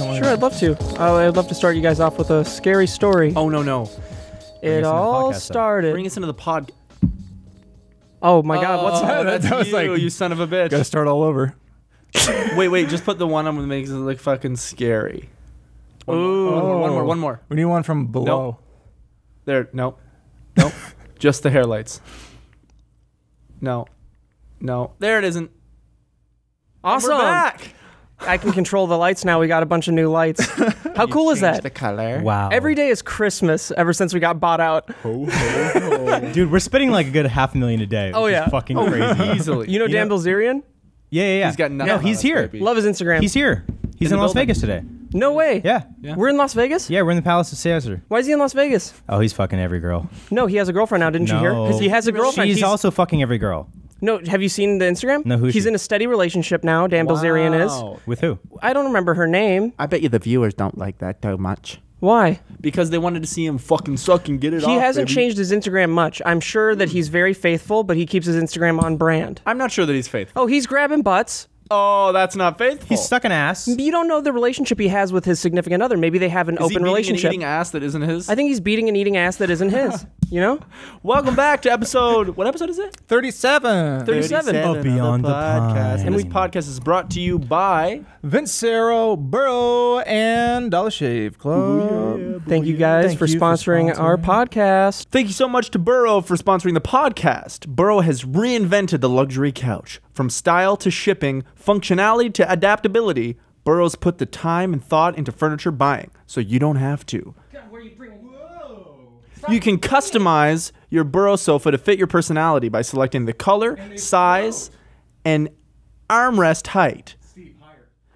Sure, I'd love to. I'd love to start you guys off with a scary story. Oh, no. It all started. Bring us into the pod. Oh my God, what's that? That was you son of a bitch. Gotta start all over. Wait, just put the one that makes it look fucking scary. One more. We need one from below. Nope. Just the hair lights. No. There it isn't. Awesome. We're back. I can control the lights now. We got a bunch of new lights. How cool is that? The color. Wow. Every day is Christmas ever since we got bought out. Dude, we're spending like a good $500,000 a day. Oh, which yeah. is fucking crazy. Easily. You know Dan Bilzerian? Yeah. He's got nothing. No, he's here. Baby. Love his Instagram. He's here. He's In in the Las building. Vegas today. No way. Yeah. We're in Las Vegas? Yeah, we're in the Palace of Caesar. Why is he in Las Vegas? Oh, he's fucking every girl. No, he has a girlfriend now. Didn't you hear? No. He has a girlfriend. He's also fucking every girl. No, have you seen the Instagram? No, who's He's she? in a steady relationship now. Dan Bilzerian is. With who? I don't remember her name. I bet you the viewers don't like that too much. Why? Because they wanted to see him fucking suck and get it off. He hasn't baby. changed his Instagram much. I'm sure that he's very faithful, but he keeps his Instagram on brand. I'm not sure that he's faithful. Oh, he's grabbing butts. Oh, that's not faithful. He's sucking ass. You don't know the relationship he has with his significant other. Maybe they have an Is he open beating relationship. and eating ass that isn't his? I think he's beating and eating ass that isn't his. You know? Welcome back to episode. What episode is it? 37. 37. Of Beyond the Pines. And this podcast is brought to you by Vincero, Burrow, and Dollar Shave Club. Thank you guys Thank for you for sponsoring our podcast. Thank you so much to Burrow for sponsoring the podcast. Burrow has reinvented the luxury couch. From style to shipping, functionality to adaptability, Burrow's put the time and thought into furniture buying, so you don't have to. You can customize your Burrow sofa to fit your personality by selecting the color, size, and armrest height.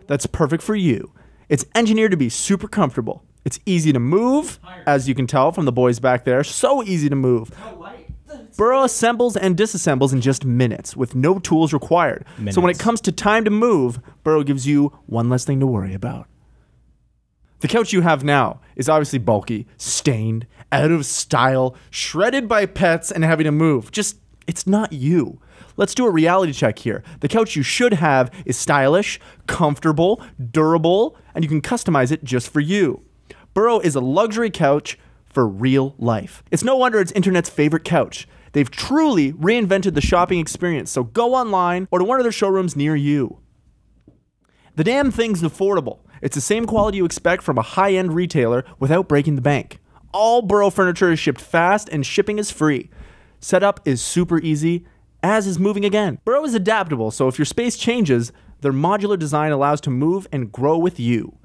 That's perfect for you. It's engineered to be super comfortable. It's easy to move, as you can tell from the boys back there. So easy to move. Burrow assembles and disassembles in just minutes with no tools required. So when it comes to time to move, Burrow gives you one less thing to worry about. The couch you have now is obviously bulky, stained, out of style, shredded by pets, and having to move. It's not you. Let's do a reality check here. The couch you should have is stylish, comfortable, durable, and you can customize it just for you. Burrow is a luxury couch for real life. It's no wonder it's internet's favorite couch. They've truly reinvented the shopping experience, so go online or to one of their showrooms near you. The damn thing's affordable. It's the same quality you expect from a high-end retailer without breaking the bank. All Burrow furniture is shipped fast and shipping is free. Setup is super easy, as is moving again. Burrow is adaptable, so if your space changes, their modular design allows to move and grow with you.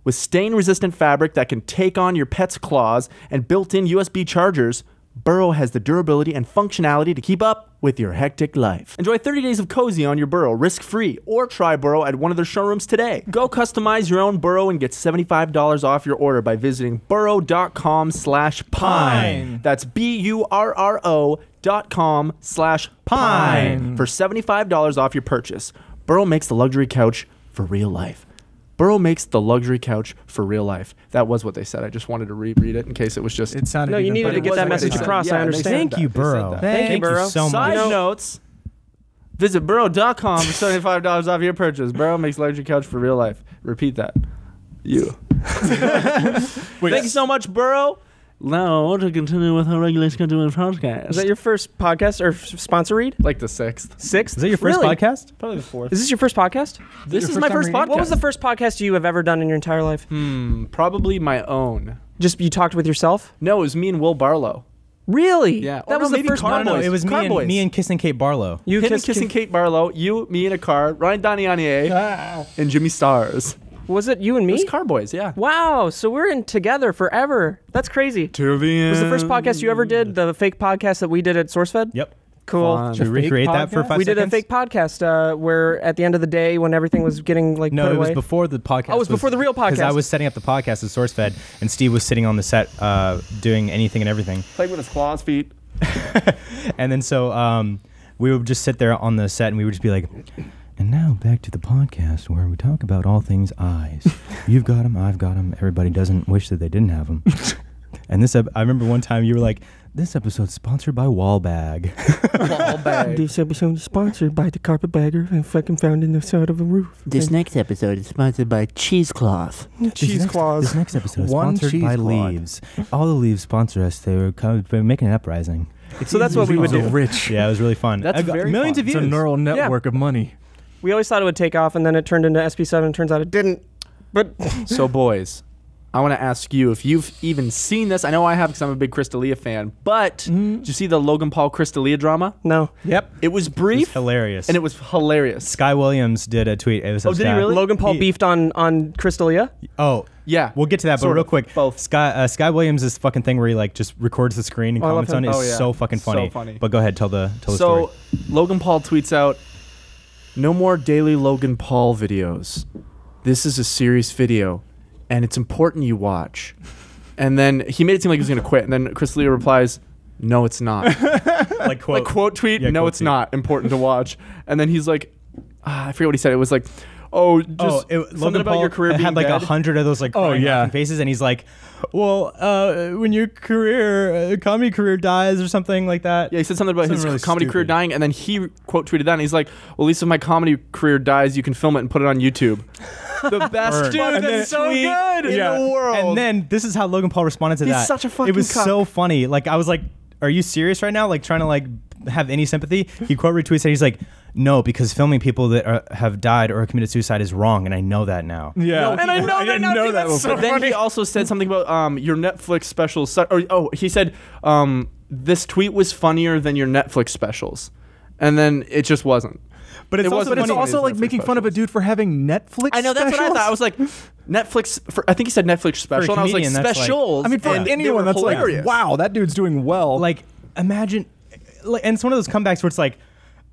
With stain-resistant fabric that can take on your pet's claws and built-in USB chargers, Burrow has the durability and functionality to keep up with your hectic life. Enjoy 30 days of cozy on your Burrow risk-free, or try Burrow at one of their showrooms today. Go customize your own Burrow and get $75 off your order by visiting burrow.com/pine. That's BURRO.com/pine for $75 off your purchase. Burrow makes the luxury couch for real life. Burrow makes the luxury couch for real life. That was what they said. I just wanted to reread it in case it was just... It sounded No, you even needed better. to get that It was message what they across. said. I Yeah, they understand. said Thank that. you, They said Burrow. that. Thank you, Burrow. so Side much. notes. Visit burrow.com for $75 off your purchase. Burrow makes luxury couch for real life. Repeat that. You. Thank you so much, Burrow. Now, to continue with our regular scheduled podcast. Is that your first podcast or sponsor read? Like the sixth? Sixth? Is that your first Really? podcast? Probably the fourth. Is this your first podcast? This your is first my time first reading? podcast. What was the first podcast you have ever done in your entire life? Probably my own. Just you talked with yourself? No, it was me and Will Barlow. Really? Yeah. That Oh, was no, the maybe first Car one. Boys. It was Carboys. me and Kissing Kate Barlow. You Him and kissed Kissing Kate Barlow, you, me in a car, Ryan Danianier, and Jimmy Stars. Was it you and It me? was Carboys, yeah. Wow, so we're in together forever. That's crazy. To the end. Was the first podcast you ever did the fake podcast that we did at SourceFed? Yep. Cool. Fun. Should we fake recreate that for podcast? 5 We did seconds? a fake podcast where at the end of the day when everything was getting like No, put it away. was before the podcast. Oh, it was before the real Because I podcast. was setting up the podcast at SourceFed, and Steve was sitting on the set doing anything and everything. Played with his claws, feet. And then so we would just sit there on the set, and we would just be like, and now back to the podcast where we talk about all things eyes. You've got them, I've got them. Everybody doesn't wish that they didn't have them. And I remember one time you were like, this episode's sponsored by Wallbag. This episode is sponsored by the carpetbagger and fucking found in the side of a roof. This next episode is sponsored by Cheesecloth. This next episode is One sponsored by cheesecloth. Leaves. All the Leaves sponsor us. They're making an uprising. So that's what we would do. Rich. Yeah, it was really fun. That's I got very millions fun. of It's views. a neural network of money. We always thought it would take off, and then it turned into SB7, and turns out it didn't. But So, boys, I want to ask you if you've even seen this. I know I have because I'm a big Crystalia fan. But did you see the Logan Paul Crystalia drama? no. Yep. It was It was brief hilarious. and it was hilarious. Sky Williams did a tweet. It was Oh, did he really? Logan Paul beefed on Crystalia. Oh, Yeah, we'll get to that, but Sort real of. quick, Both. Sky Williams' this fucking thing where he like just records the screen and Oh, I love comments on it. him. It's Oh, yeah. so fucking So funny. funny. But go ahead, tell the So story. Logan Paul tweets out, "No more daily Logan Paul videos. This is a serious video, and it's important you watch." And then he made it seem like he was gonna quit. And then Crystalia replies, "No, it's not." Like Like quote tweet, Yeah, "No, quote it's tweet. not important to watch." And then he's like, I forget what he said. It was like, just something Logan about Paul your career being had like dead. 100 of those like Oh, crying yeah. laughing faces, and he's like, "Well, when your comedy career dies or something like that." Yeah, he said something about his Something really comedy career stupid. dying, and then he quote tweeted that, and he's like, "Well, at least if my comedy career dies, you can film it and put it on YouTube." The best Word. dude, And then- that's so good in Yeah. the world. And then this is how Logan Paul responded to He's that. such a fucking It was cuck. so funny. Like I was like, "Are you serious right now?" Like trying to like have any sympathy. He quote retweets and he's like, "No, because filming people that have died or committed suicide is wrong, and I know that now." Yeah. No, and I know didn't that now, know dude, that that's before. But then he also said something about your Netflix specials. He said this tweet was funnier than your Netflix specials, and then it just wasn't. But it's It also wasn't But it's funny. also like Netflix making fun of a specials. dude for having Netflix. I know, that's what I specials? thought. I was like, Netflix. I think he said Netflix special, and I was like, comedian, that's like- specials. I mean, for and they anyone, were that's hilarious. like, wow, that dude's doing well. like imagine, like, and it's one of those comebacks where it's like,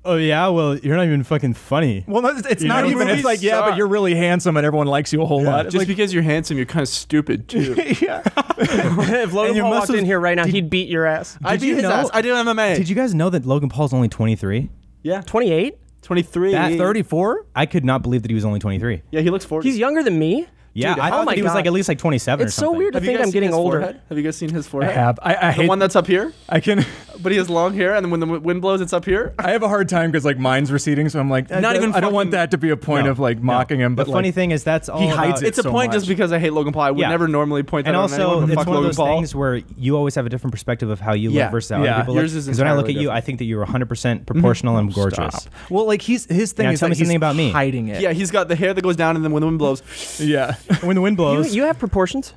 "Oh yeah, well you're not even fucking funny." well, no, it's You not know, even. movies It's like, yeah, suck. but you're really handsome and everyone likes you a whole lot. It's Just like, because you're handsome, you're kind of stupid too. yeah. If Logan your Paul walked muscles- in here right now, he'd beat your ass. I Did beat you his know- ass. I did MMA. Did you guys know that Logan Paul's only 23? Yeah, 28? 23. That 34? I could not believe that he was only 23. Yeah, he looks 40. He's younger than me. Yeah, Dude, I oh thought my that he was like God. at least like 27 It's or so something. weird to Have you think guys I'm seen getting his older. forehead? Have you guys seen his I forehead? have. I The hate one that's up here, I can. but he has long hair, and then when the wind blows, it's up here. I have a hard time because like mine's receding, so I'm like, Not even I don't want fucking- that to be a point No, of like mocking him. The But funny like, thing is that's all he hides about- it. It's a so point much. just because I hate Logan Paul. I would Yeah. never normally point that And out also, on anyone, but it's fuck one of Logan those Paul. things where you always have a different perspective of how you Yeah. look versus how Yeah. other people look. Yours is Because when I look at entirely you, I think that you're 100% proportional and gorgeous. Stop. Well, like his thing Now is tell that me he's something about me. hiding it. Yeah, he's got the hair that goes down, and then when the wind blows, Yeah. When the wind blows, You have proportions.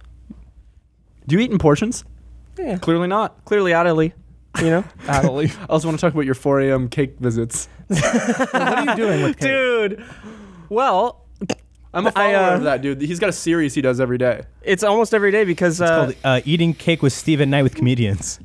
do you eat in portions? Yeah. Clearly not. Clearly, oddly. You know? Adderley. I also want to talk about your 4 a.m. cake visits. What are you doing with cake? Dude. Well, I'm a follower of that dude. He's got a series he does every day. it's almost every day because it's called Eating Cake with Steve at Night with Comedians.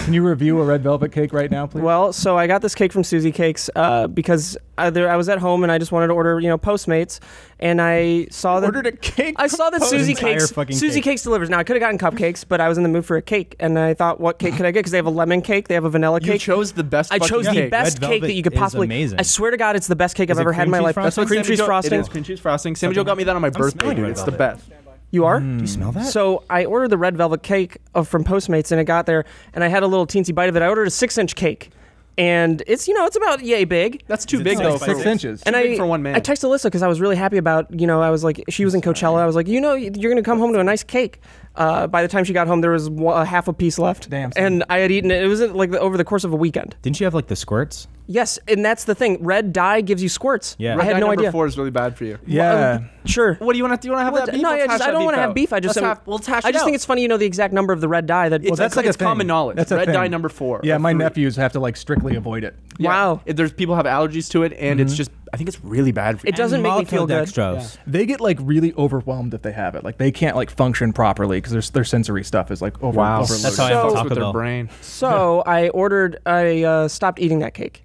Can you review a red velvet cake right now, please? well, so I got this cake from Susie Cakes because I was at home and I just wanted to order, Postmates, and I saw that ordered a cake. I saw that Susie entire Cakes fucking Susie cake. Cakes delivers. Now I could have gotten cupcakes, but I was in the mood for a cake, and I thought, what cake could I get? Because they have a lemon cake, they have a vanilla You cake. chose the best. I fucking chose the cake. best Red cake velvet that you could is possibly. amazing. I swear to God, it's the best cake I've Is it ever had in cream my cheese life. frosting? Cream cheese frosting. It is cream cheese frosting. Sammy Joe got me that on my birthday, smelling dude. red It's the velvet. best. You are? Do you smell that? So I ordered the red velvet cake from Postmates, and it got there, and I had a little teensy bite of it. I ordered a 6-inch cake, and it's it's about yay big. That's too Is it big size though. 6 for- inches. And too big I for one man. I texted Alyssa because I was really happy about I was like, she was in Coachella. I was like, you're gonna come home to a nice cake. By the time she got home, there was half a piece left. Damn, son. And I had eaten it. It was like over the course of a weekend. Didn't you have like the squirts? Yes, and that's the thing. Red dye gives you squirts. Yeah. I Red had dye no number idea. 4 is really bad for you. Yeah. Sure. What do you want to? Do you want to have What- that beef? no, Let's hash I that don't want to out. have beef. I just let's hash I it just out. think it's funny. The exact number of the red dye. That It's, that's like a it's common thing. knowledge. That's a Red thing. dye number 4. Yeah, or my 3. nephews have to like strictly avoid it. Yeah. Wow. There's people have allergies to it, and it's just. I think it's really bad for you. It doesn't make me feel good. Maltodextrose. They get like really overwhelmed if they have it. Like they can't like function properly because their sensory stuff is like overloaded. That's how I am So- with Fucks Taco with their Bell. brain. So I stopped eating that cake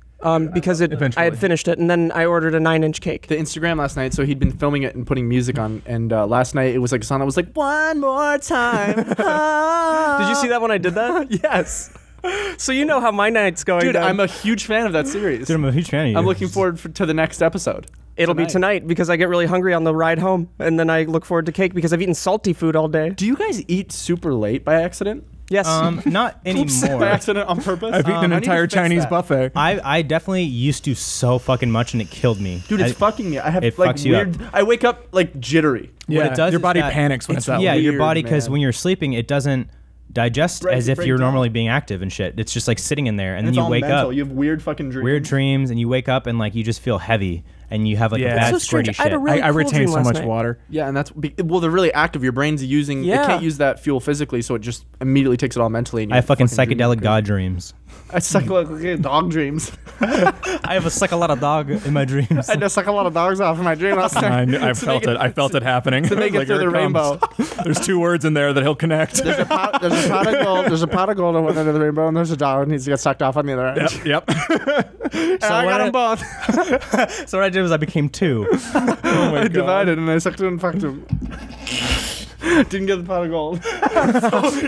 because I Eventually. had finished it, and then I ordered a 9-inch cake. The Instagram last night, so he'd been filming it and putting music on, and last night it was like a song that was like one more time. Did you see that when I did that? Yes, So you know how my night's going. dude, down. I'm a huge fan of that series. Dude, I'm a huge fan of you. I'm looking forward to the next episode. It'll be tonight because I get really hungry on the ride home, and then I look forward to cake because I've eaten salty food all day. Do you guys eat super late by accident? Yes. Not By anymore. accident, on purpose. I've eaten an I need to entire fix Chinese that. buffet. I definitely used to so fucking much, and it killed me. Dude, it's I- fucking me. I have it like fucks you up. weird. I wake up like jittery. Yeah, What it does your is body that panics when it's that yeah, weird, your body, because man. when you're sleeping, it doesn't digest Break- as if break you're down. normally being active and shit. It's just like sitting in there, and then It's you all wake mental. up, You have weird fucking dreams. weird dreams, and you wake up and like you just feel heavy, and you have like Yeah. a That's bad so strange. squirty I had a shit. really I cool retain dream so last much night. water. Yeah, and well, they're really active. Your brain's using. Yeah. It can't use that fuel physically, so it just immediately takes it all mentally. And I have fucking dream psychedelic crazy. god dreams. I suck like dog dreams. I have a lot of dog in my dreams. I just suck a lot of dogs off in my dream last night. I felt it. I felt it happening. To make it through here the comes. rainbow. There's 2 words in there that he'll connect. There's a pot of gold. There's a pot of gold at one end of the rainbow, and there's a dog that needs to get sucked off on the other end. Yep. And I got them both. So what I did was I became 2. I divided and I sucked him and fucked him. Didn't get the pot of gold.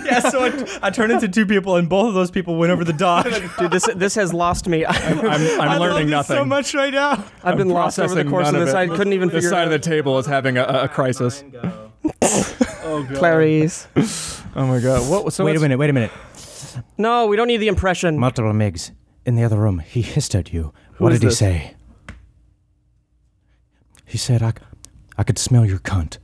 Yeah, so I turned into 2 people, and both of those people went over the dog. Dude, this has lost me. I'm learning nothing. so much right now. I've been lost over the processing course of none of this. it. I couldn't even This figure side it of the table is having a crisis. Oh god. Clarice. Oh my god. What? So Wait a minute. No, we don't need the impression. Multiple Miggs in the other room. He hissed at you. What is did he this? say? He said, I could smell your cunt.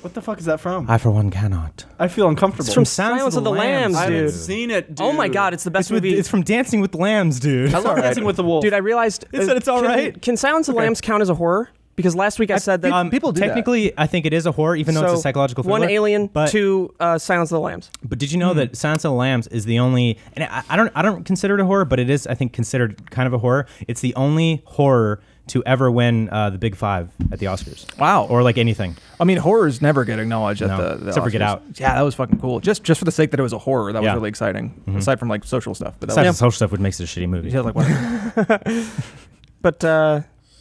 What the fuck is that from? I, for one, cannot. I feel uncomfortable. It's from Silence of the Lambs, I haven't dude. seen it, dude. Oh my god, it's the best movie. It's from Dancing with the Lambs, dude. I love Dancing with the Wolf. Dude, I realized. It said it's all right. Can Silence of the Lambs count as a horror? Because last week I said that. people do that. Technically, I think it is a horror, even though it's a psychological thriller. 1 Alien, but, 2 Silence of the Lambs. But did you know that Silence of the Lambs is the only? And I don't consider it a horror, but it is, I think, considered kind of a horror. It's the only horror to ever win the Big Five at the Oscars. Wow. Or like anything. I mean, horrors never get acknowledged No, at the except for Get Oscars. Out. Yeah, that was fucking cool. Just for the sake that it was a horror, that was Yeah. really exciting. Aside from like social stuff, but that Aside was, from social stuff, which makes it a shitty movie. yeah, like what? But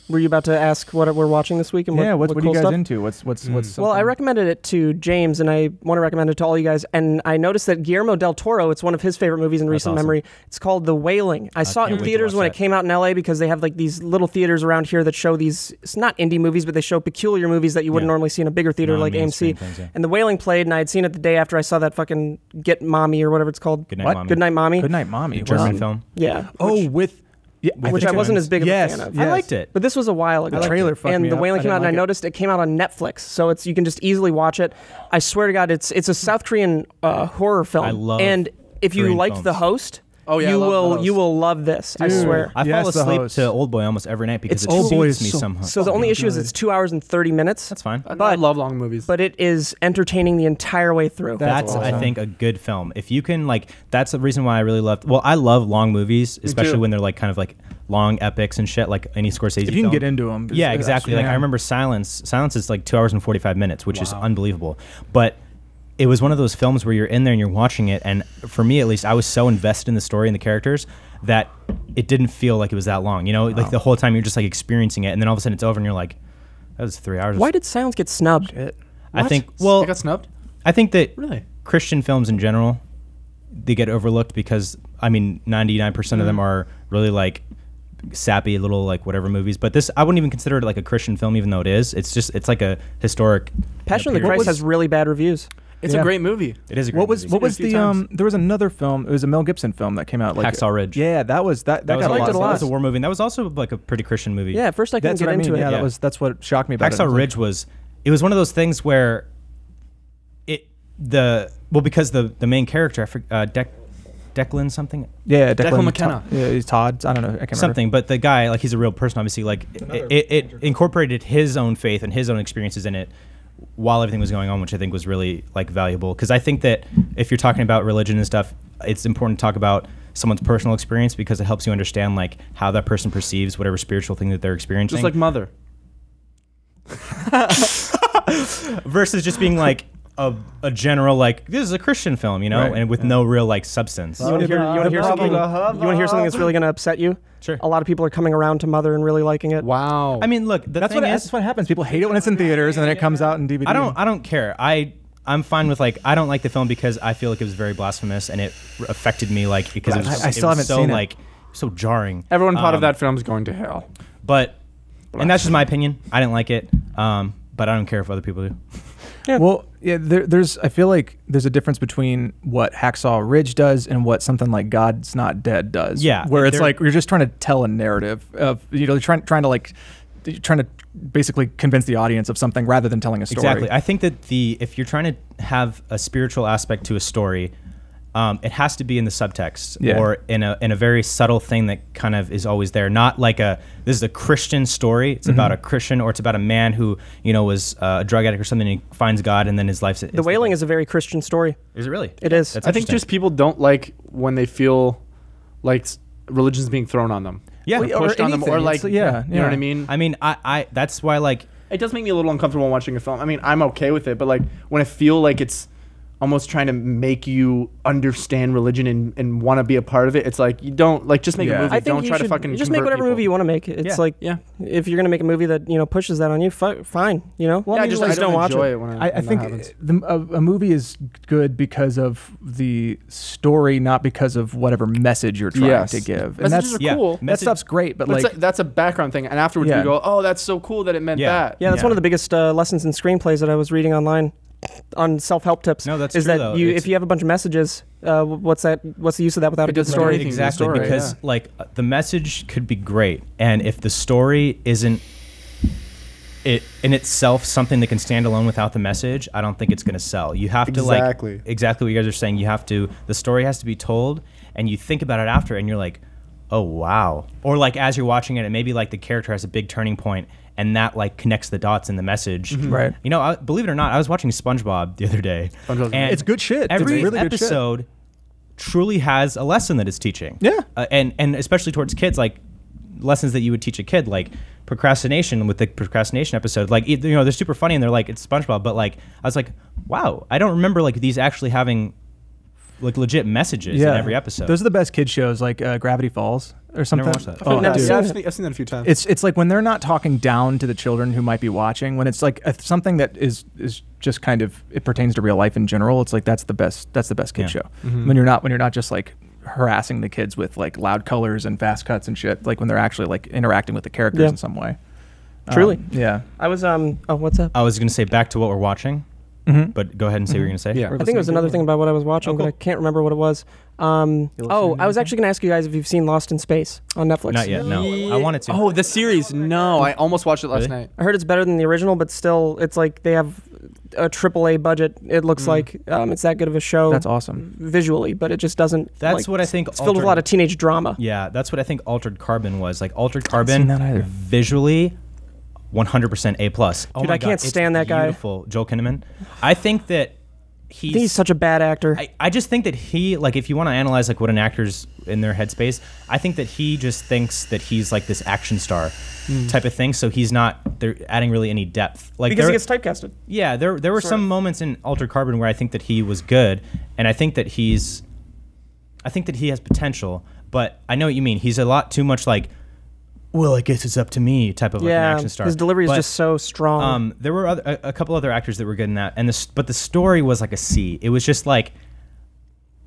were you about to ask what we're watching this week? And Yeah, what what are cool you guys stuff? into? What's Well, I something- recommended it to James, and I want to recommend it to all you guys. And I noticed that Guillermo del Toro, it's one of his favorite movies in recent awesome. memory. It's called The Wailing. I saw it can't in wait to theaters watch when that. it came out in LA because they have like these little theaters around here that show these, it's not indie movies, but they show peculiar movies that you wouldn't Yeah. normally see in a bigger theater like Non-mainstream AMC. things, yeah. And The Wailing played, and I had seen it the day after I saw that fucking Get Mommy or whatever it's called. Good Night, What? Mommy. Good Night Mommy. Good Night, Mommy. German Wow. film. Yeah. Oh, with yeah, Which I think wasn't it as big of yes, a fan of. yes. I liked it. But this was a while ago. The trailer fucked and me The up. Wailing I came out, didn't and I like it. noticed it came out on Netflix, so you can just easily watch it. I swear to God, it's a South Korean horror film. I love And if you Korean liked films. The Host, Oh, yeah, I you love The will Host. you will love this. I swear. I Yes, fall The asleep Host. to Old Boy almost every night because It's it Old Boy suits is me so- somehow. So the only issue is it's 2 hours and 30 minutes. That's fine. I love long movies. But it is entertaining the entire way through. That's I awesome. think a good film. If you can like, that's the reason why I really loved. Well, I love long movies, especially too. when they're like kind of like long epics and shit, like any Scorsese. If you can film. get into them. Yeah, exactly. Like I remember Silence. Silence is like 2 hours and 45 minutes, which is unbelievable. But it was one of those films where you're in there and you're watching it, and for me at least, I was so invested in the story and the characters that it didn't feel like it was that long. You know, like the whole time you're just like experiencing it, and then all of a sudden it's over, and you're like, that was 3 hours. Why did Silence get snubbed? I think? It Well, got snubbed. I think that Really? Christian films in general, they get overlooked because I mean 99% of them are really like sappy little like whatever movies. But this I wouldn't even consider it like a Christian film, even though it is. It's like a historic. Passion of the period. Christ has really bad reviews. It's Yeah. a great movie. It is a great What was movie. what was Seen it a the few times. There was another film. It was a Mel Gibson film that came out like Hacksaw Ridge. Yeah, that was that That was got liked it a lot. That was a war movie. And that was also like a pretty Christian movie. Yeah, at first I couldn't That's get what I mean. into Yeah, it. Yeah. that's what shocked me about it. I Hacksaw was like, Ridge was one of those things where because the main character Declan something Yeah, Declan McKenna. Yeah, he's Todd. I don't know. I can't remember. something, but the guy like he's a real person. Obviously, like it incorporated his own faith and his own experiences in it while everything was going on, which I think was really like valuable. Because I think that if you're talking about religion and stuff, it's important to talk about someone's personal experience because it helps you understand like how that person perceives whatever spiritual thing that they're experiencing. Just like Mother. versus just being like a general like this is a Christian film, you know, Right. and with no real like substance. You want to hear something? That's really going to upset you? Sure. A lot of people are coming around to Mother and really liking it. Wow. I mean, look, That's what happens. People hate it when it's in theaters and then it comes out in DVD. I don't care. I'm fine with like I don't like the film because I feel like it was very blasphemous and it affected me like because it was I still it was haven't so seen it. like so jarring. Everyone part of that film's going to hell. But and that's just my opinion. I didn't like it. But I don't care if other people do. Well, yeah, there's. I feel like there's a difference between what Hacksaw Ridge does and what something like God's Not Dead does. Yeah, where it's they're- like you're just trying to tell a narrative of trying to basically convince the audience of something rather than telling a story. Exactly. I think that if you're trying to have a spiritual aspect to a story, it has to be in the subtext or in a very subtle thing that kind of is always there. Not like this is a Christian story. It's about a Christian, or it's about a man who was a drug addict or something. And he finds God, and then his life's. The Wailing is a very Christian story. Is it really? It is. That's I think interesting. just people don't like when they feel like religion's being thrown on them. Yeah. Or pushed on them, or anything. like, It's- you know what I mean? I mean, I that's why like It does make me a little uncomfortable watching a film. I mean, I'm okay with it, but like when I feel like it's almost trying to make you understand religion and want to be a part of it, it's like you don't like just make a Yeah. movie. I think Don't you try should to fucking just make convert whatever people. movie you want to make. It's Yeah. like Yeah. if you're gonna make a movie that pushes that on you, fine. Well, Yeah, I I mean, just like, I don't watch enjoy it. it when I that think happens. a movie is good because of the story, not because of whatever message you're trying Yes. to give. Messages that's are yeah, cool. that message- stuff's great, but But like that's a background thing, and afterwards Yeah. we go, "Oh, that's so cool that it meant Yeah. that." Yeah, that's Yeah. one of the biggest lessons in screenplays that I was reading online on self-help tips. No, that's is true, that though. you It's- if you have a bunch of messages, what's the use of that without It a good doesn't do story? anything. Exactly, story, because yeah. like the message could be great, and if the story isn't it in itself something that can stand alone without the message, I don't think it's going to sell. You have to Exactly. like exactly what you guys are saying. You have to the story has to be told, and you think about it after, and you're like, oh wow, or like as you're watching it, and maybe like the character has a big turning point, and that like connects the dots in the message. Right. You know, believe it or not, I was watching SpongeBob the other day, SpongeBob's and It's good shit. It's Every really good shit. episode truly has a lesson that it's teaching. Yeah. And especially towards kids, like lessons that you would teach a kid, like procrastination with the procrastination episode. Like, they're super funny and they're like, it's SpongeBob, but like, I was like, wow, I don't remember like these actually having like legit messages in every episode. Those are the best kid shows, like Gravity Falls or something. watched that. Oh, Never dude. seen Yeah, it. I've seen that a few times. It's like when they're not talking down to the children who might be watching, when it's like something that is just kind of, it pertains to real life in general. It's like that's the best kid Yeah. show. When you're not just like harassing the kids with like loud colors and fast cuts and shit, like when they're actually like interacting with the characters Yeah. in some way. Truly. Yeah. I was oh, what's up? I was going to say back to what we're watching, but go ahead and say what you're going to say. Yeah. I think it was another thing about what I was watching, but I can't remember what it was. I was actually going to ask you guys if you've seen Lost in Space on Netflix. Not yet, no. I wanted to. Oh, the series. No, I almost watched it last Really? night. I heard it's better than the original, but still, it's like they have a AAA budget. It looks like it's that good of a show. That's awesome. Visually, but it just doesn't. That's like, what I think It's filled with a lot of teenage drama. Yeah, that's what I think Altered Carbon was. Like Altered seen Carbon, that either. visually, 100% A+. Oh Dude, my I can't God, it's stand that guy. Beautiful, Joel Kinnaman. I think that I think he's he's such a bad actor. I just think that he, like, if you want to analyze like what an actor's in their headspace, I think that he just thinks that he's like this action star type of thing. So he's not. They're adding really any depth. Like because there, he gets typecasted. yeah, there were some moments in Altered Carbon where I think that he was good, and I think that he has potential. But I know what you mean. He's a lot too much like, well, I guess it's up to me type of like an Yeah, action star. his delivery is But, just so strong. there were a couple other actors that were good in that, but the story was like a C. It was just like,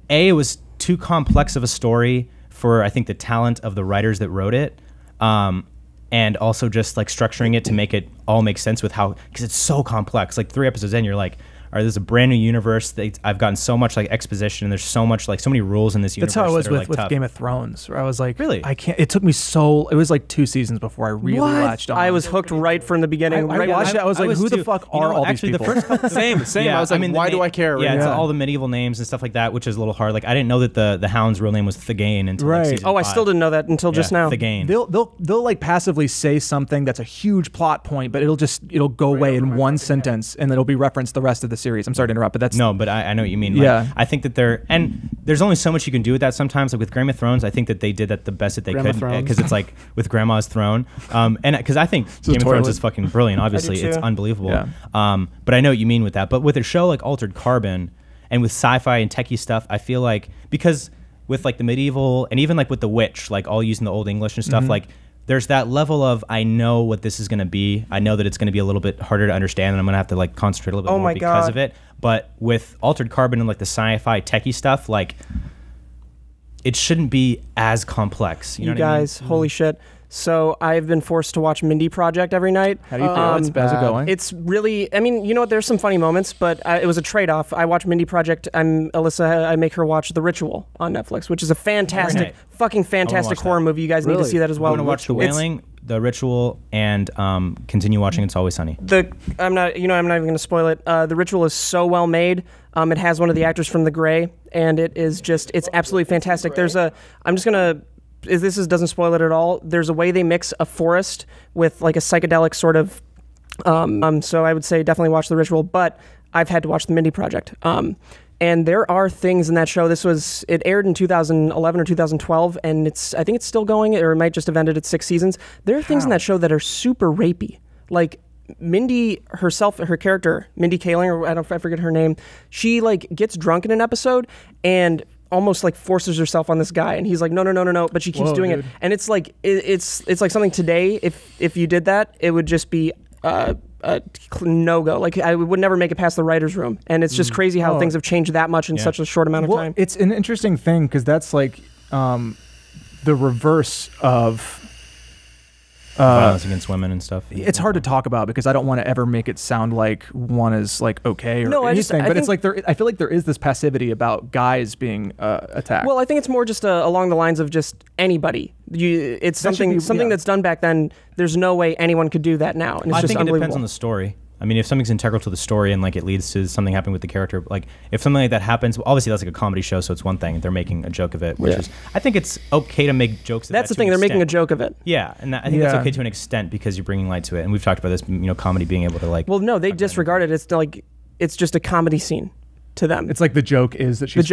it was too complex of a story for I think the talent of the writers that wrote it, and also just like structuring it to make it all make sense with how, because it's so complex. Like 3 episodes in, you're like, all right, there's a brand new universe. I've gotten so much like exposition, and there's so many rules in this universe. That's how it was that are, with like, tough. Game of Thrones, where I was like, Really? I can't. It took me it was like 2 seasons before I really latched on. I was hooked right from the beginning. I right watched it. I was like, who the too. fuck You are know, all actually, these the people? first couple Same. I was like, the why do I care? Yeah, it's Yeah. all the medieval names and stuff like that, which is a little hard. Like I didn't know that the Hound's real name was Thagain until like Right. season Oh, I 5. still didn't know that until just now. Thagain. They'll like passively say something that's a huge plot point, but it'll go away in one sentence, and it'll be referenced the rest of the series. I'm sorry to interrupt, but that's No, but I know what you mean. Like, Yeah. I think that there's only so much you can do with that sometimes. Like with Game of Thrones, I think that they did that the best that they Grandma could, Thrones. because it's like with Grandma's Throne, and because I think Game of Thrones toilet. is fucking brilliant. Obviously, too. it's unbelievable. Yeah. But I know what you mean with that. But with a show like Altered Carbon, and with sci-fi and techie stuff, I feel like because with like the medieval and even like with The Witch, like all using the Old English and stuff, like there's that level of I know what this is going to be. I know that it's going to be a little bit harder to understand, and I'm going to have to like concentrate a little bit Oh more my because God. of it. But with Altered Carbon and like the sci-fi techie stuff, like it shouldn't be as complex. You know what guys, I mean? holy shit. So I've been forced to watch Mindy Project every night. How do you feel? How's it going? It's really, I mean, you know what? There's some funny moments, but it was a trade-off. I watch Mindy Project. Alyssa, I make her watch The Ritual on Netflix, which is a fantastic, fucking fantastic watch horror that. movie. You guys need to see that as well. I'm gonna watch The Wailing, The Ritual, and continue watching It's Always Sunny. I'm not even going to spoil it. The Ritual is so well made. It has one of the actors from The Grey, and it's absolutely fantastic. Doesn't spoil it at all. There's a way they mix a forest with like a psychedelic sort of. So I would say definitely watch The Ritual, but I've had to watch the Mindy Project. And there are things in that show. It aired in 2011 or 2012, and I think it's still going, or it might just have ended at 6 seasons. There are things in that show that are super rapey. Like Mindy herself, her character, Mindy Kaling, or I forget her name, she like gets drunk in an episode and almost like forces herself on this guy, and he's like, no, but she keeps doing it. And it's like it's like something today, if you did that, it would just be a no-go. Like I would never make it past the writer's room. And it's just crazy how things have changed that much in such a short amount of time. It's an interesting thing because that's like the reverse of violence against women and stuff. It's hard to talk about because I don't want to ever make it sound like one is like okay or anything. I it's like I feel like there is this passivity about guys being attacked. Well, I think it's more just along the lines of just anybody. It's something that's done back then. There's no way anyone could do that now. And it's I just think it unbelievable. depends on the story. I mean, if something's integral to the story and like it leads to something happening with the character, like if something like that happens, obviously that's like a comedy show, so it's one thing. They're making a joke of it, which is, I think it's okay to make jokes. That's the thing. They're making a joke of it. Yeah, and I think that's okay to an extent because you're bringing light to it. And we've talked about this, comedy being able to like. Well, no, they disregard it. It's just a comedy scene to them. It's like the joke is that she's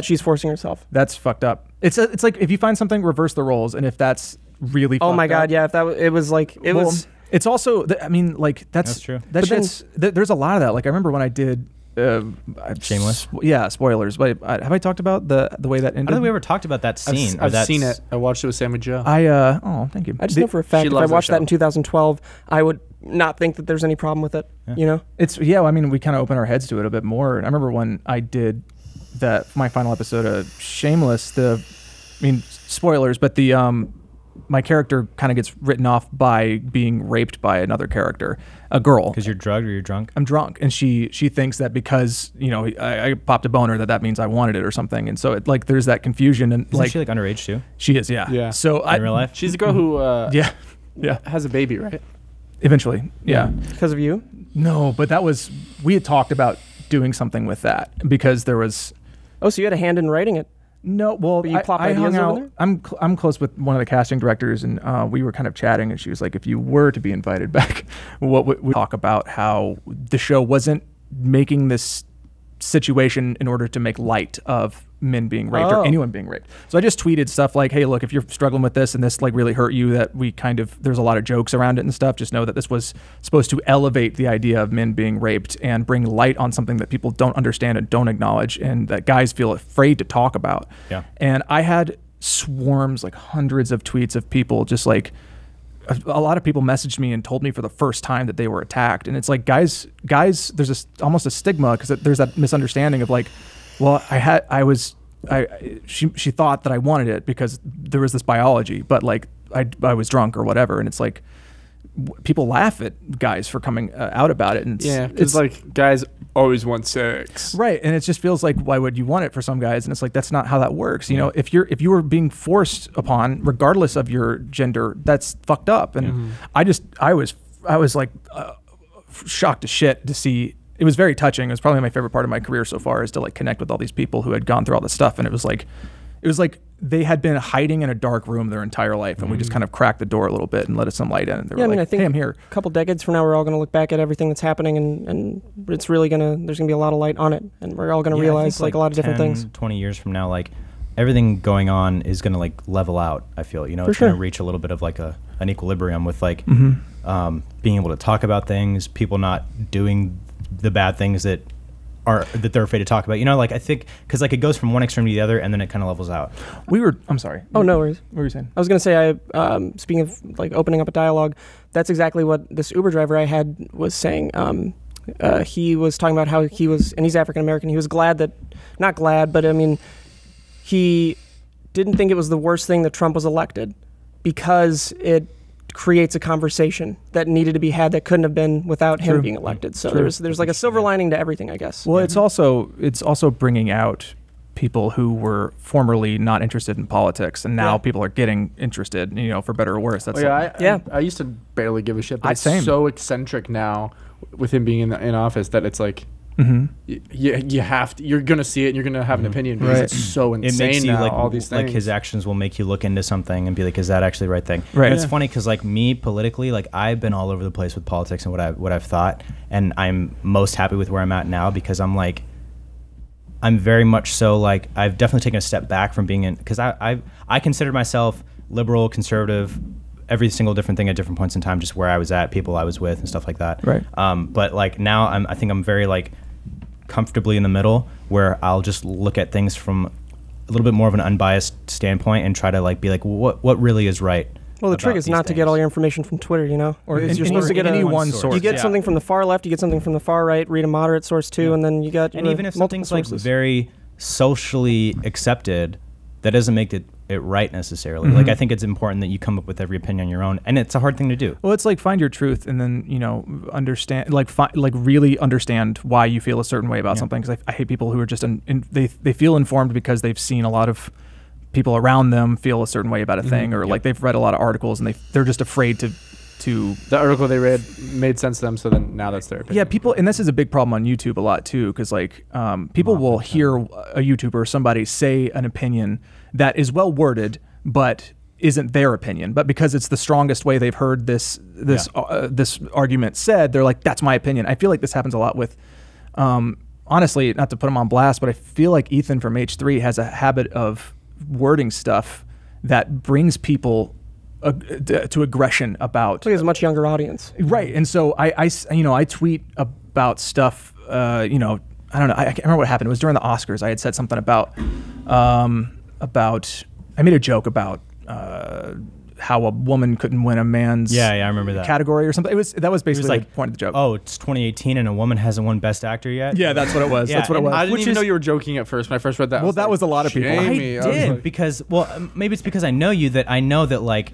she's forcing herself. That's fucked up. It's like if you find something, reverse the roles, and if that's really. Oh my God! Yeah, if that it was like it was. It's also, I mean, like that's true. There's a lot of that. Like I remember when I did Shameless. Yeah, spoilers. But have I talked about the way that ended? I don't think we ever talked about that scene. I've seen it. I watched it with Sammy Joe. Thank you. I just know for a fact if I watched that in 2012, I would not think that there's any problem with it. Yeah. You know? I mean, we kind of open our heads to it a bit more. And I remember when I did my final episode of Shameless. Spoilers, but my character kind of gets written off by being raped by another character, a girl. Because you're drugged or you're drunk? I'm drunk, and she thinks that because I popped a boner that means I wanted it or something, and so there's that confusion. And Isn't she like underage too? She is, yeah. Yeah. So in real life, she's the girl who has a baby, right? Eventually, yeah. Because of you? No, but we had talked about doing something with that because there was. Oh, so you had a hand in writing it? No, well, but you plop I hung ideas out. over there? I'm close with one of the casting directors, and we were kind of chatting, and she was like, "If you were to be invited back, what would we talk about how the show wasn't making this situation in order to make light of men being raped or anyone being raped?" So I just tweeted stuff like, "Hey, look, if you're struggling with this and this like really hurt you, that there's a lot of jokes around it and stuff. Just know that this was supposed to elevate the idea of men being raped and bring light on something that people don't understand and don't acknowledge, and that guys feel afraid to talk about." Yeah. And I had swarms, like hundreds of tweets of people just like. A lot of people messaged me and told me for the first time that they were attacked, and it's like guys. There's almost a stigma because there's that misunderstanding of like, well, she thought that I wanted it because there was this biology, but like I was drunk or whatever, and it's like people laugh at guys for coming out about it, and it's like guys always want sex, right? And it just feels like, why would you want it for some guys? And it's like that's not how that works. You know, if you were being forced upon, regardless of your gender, that's fucked up. And I was like shocked to shit to see. It was very touching. It was probably my favorite part of my career so far, is to like connect with all these people who had gone through all this stuff, and it was like they had been hiding in a dark room their entire life, and we just kind of cracked the door a little bit and let some light in. And they were I think hey, I'm here. A couple decades from now, we're all going to look back at everything that's happening, and it's really there's going to be a lot of light on it, and we're all going to realize like a lot of different things. 20 years from now, like everything going on is going to like level out. I feel, it's going to reach a little bit of like an equilibrium with like being able to talk about things, people not doing the bad things that they're afraid to talk about. Like I think because like it goes from one extreme to the other, and then it kind of levels out. I'm sorry. Oh, no worries. What were you saying? I was going to say, speaking of like opening up a dialogue, that's exactly what this Uber driver I had was saying. He was talking about how he was, and he's African American. He was not glad, but I mean, he didn't think it was the worst thing that Trump was elected. because it creates a conversation that needed to be had that couldn't have been without him being elected. So there's like a silver lining to everything, I guess. Well, it's also bringing out people who were formerly not interested in politics, and now people are getting interested. You know, for better or worse. That's I used to barely give a shit, but it's so eccentric now with him being in office that it's like. You have to. You're gonna see it, and you're gonna have an opinion because it's so insane. It makes you now, like all these things. Like his actions will make you look into something and be like, is that actually the right thing? Right. And it's funny because like me politically, like I've been all over the place with politics and what I've thought, and I'm most happy with where I'm at now because I'm very much so like I've definitely taken a step back from being in because I consider myself liberal, conservative, every single different thing at different points in time, just where I was at, people I was with, and stuff like that. Right. But like now, I think I'm very like comfortably in the middle, where I'll just look at things from a little bit more of an unbiased standpoint and try to like be like, well, what really is right. Well, the trick is not to get all your information from Twitter, you know, or you're supposed to get any one source. You get something from the far left, you get something from the far right. Read a moderate source too, and then you got and even if something's like very socially accepted, that doesn't make it right necessarily. Like I think it's important that you come up with every opinion on your own, and it's a hard thing to do. Well, it's like find your truth, and then understand, like really understand why you feel a certain way about something. Because I hate people who are just they feel informed because they've seen a lot of people around them feel a certain way about a thing, or like they've read a lot of articles and they're just afraid to. The article they read made sense to them, so then now that's their opinion. Yeah, people, and this is a big problem on YouTube a lot too, because like people will hear a YouTuber or somebody say an opinion that is well worded, but isn't their opinion. But because it's the strongest way they've heard this argument said, they're like, "That's my opinion." I feel like this happens a lot with, honestly, not to put him on blast, but I feel like Ethan from H3 has a habit of wording stuff that brings people to aggression about. So he has a much younger audience, right? And so I tweet about stuff. I don't know. I can't remember what happened. It was during the Oscars. I had said something about I made a joke about how a woman couldn't win a man's I remember that category or something. That was basically like, the point of the joke. Oh, it's 2018 and a woman hasn't won Best Actor yet. Yeah, that's what it was. That's what it was. I didn't even know you were joking at first when I first read that. Well, that was a lot of people. I did because maybe it's because I know you that I know that like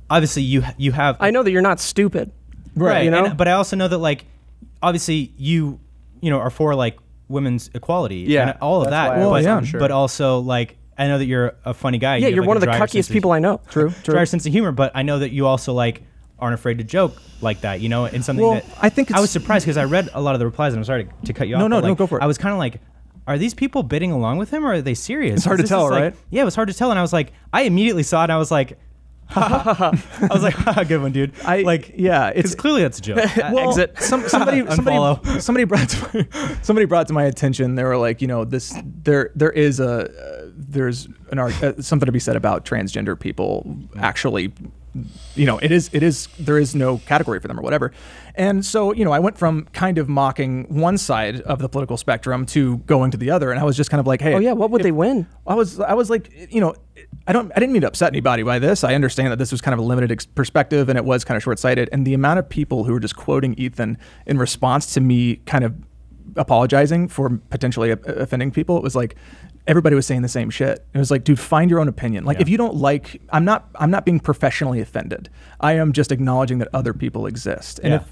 obviously you have. I know that you're not stupid, right? You know, but I also know that like obviously you are for like women's equality, and all of that. But also like I know that you're a funny guy. Yeah, you're one of the cuckiest people I know. True. Dry sense of humor, but I know that you also like aren't afraid to joke like that. And something that I think I was surprised because I read a lot of the replies, and I'm sorry to cut you off. No, go for it. I was kind of like, are these people bidding along with him, or are they serious? It's hard to tell, right? Yeah, it was hard to tell, and I was like, I immediately saw it, and I was like. I was like, good one, dude. It's clearly that's a joke. Exit. Somebody brought to my attention. They were like, there's something to be said about transgender people. Actually, there is no category for them or whatever. And so, I went from kind of mocking one side of the political spectrum to going to the other, and I was just kind of like, hey, oh yeah, what would they win? I was like, I didn't mean to upset anybody by this. I understand that this was kind of a limited perspective and it was kind of short-sighted. And the amount of people who were just quoting Ethan in response to me kind of apologizing for potentially offending people, it was like everybody was saying the same shit. It was like, dude, find your own opinion. Like if you don't like, I'm not being professionally offended. I am just acknowledging that other people exist. And if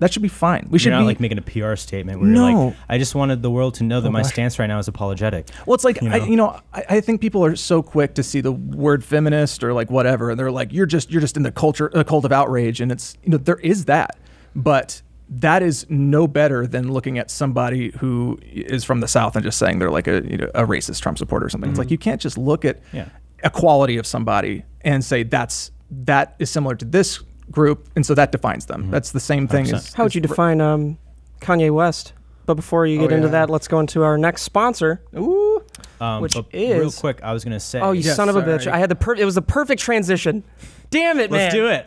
that should be fine. We should not be like making a PR statement where you're like, I just wanted the world to know that my stance right now is apologetic. Well, it's like, I think people are so quick to see the word feminist or like whatever, and they're like, you're just in the cult of outrage, and it's there is that, but that is no better than looking at somebody who is from the South and just saying they're like a racist Trump supporter or something. It's like you can't just look at a quality of somebody and say that is similar to this group, and so that defines them. That's the same thing as how would you define Kanye West? But before you get into that, let's go into our next sponsor. Which is real quick. I was gonna say. Oh, you son of a bitch! I had it was the perfect transition. Damn it, man! Let's do it.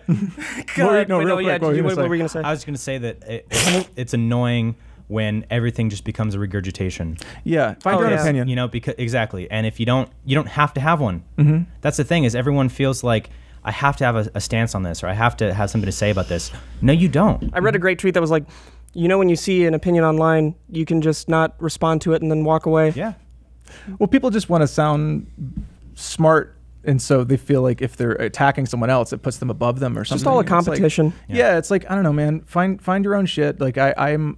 God, real quick. What were you gonna say? I was gonna say that it's annoying when everything just becomes a regurgitation. Yeah, find your own opinion. Because exactly, and if you don't have to have one. That's the thing is everyone feels like. I have to have a stance on this, or I have to have something to say about this. No, you don't. I read a great tweet that was like, when you see an opinion online, you can just not respond to it and then walk away. Yeah. Well, people just want to sound smart and so they feel like if they're attacking someone else, it puts them above them or something. Just all a It's like- competition. yeah, it's like I don't know, man. Find your own shit. Like I'm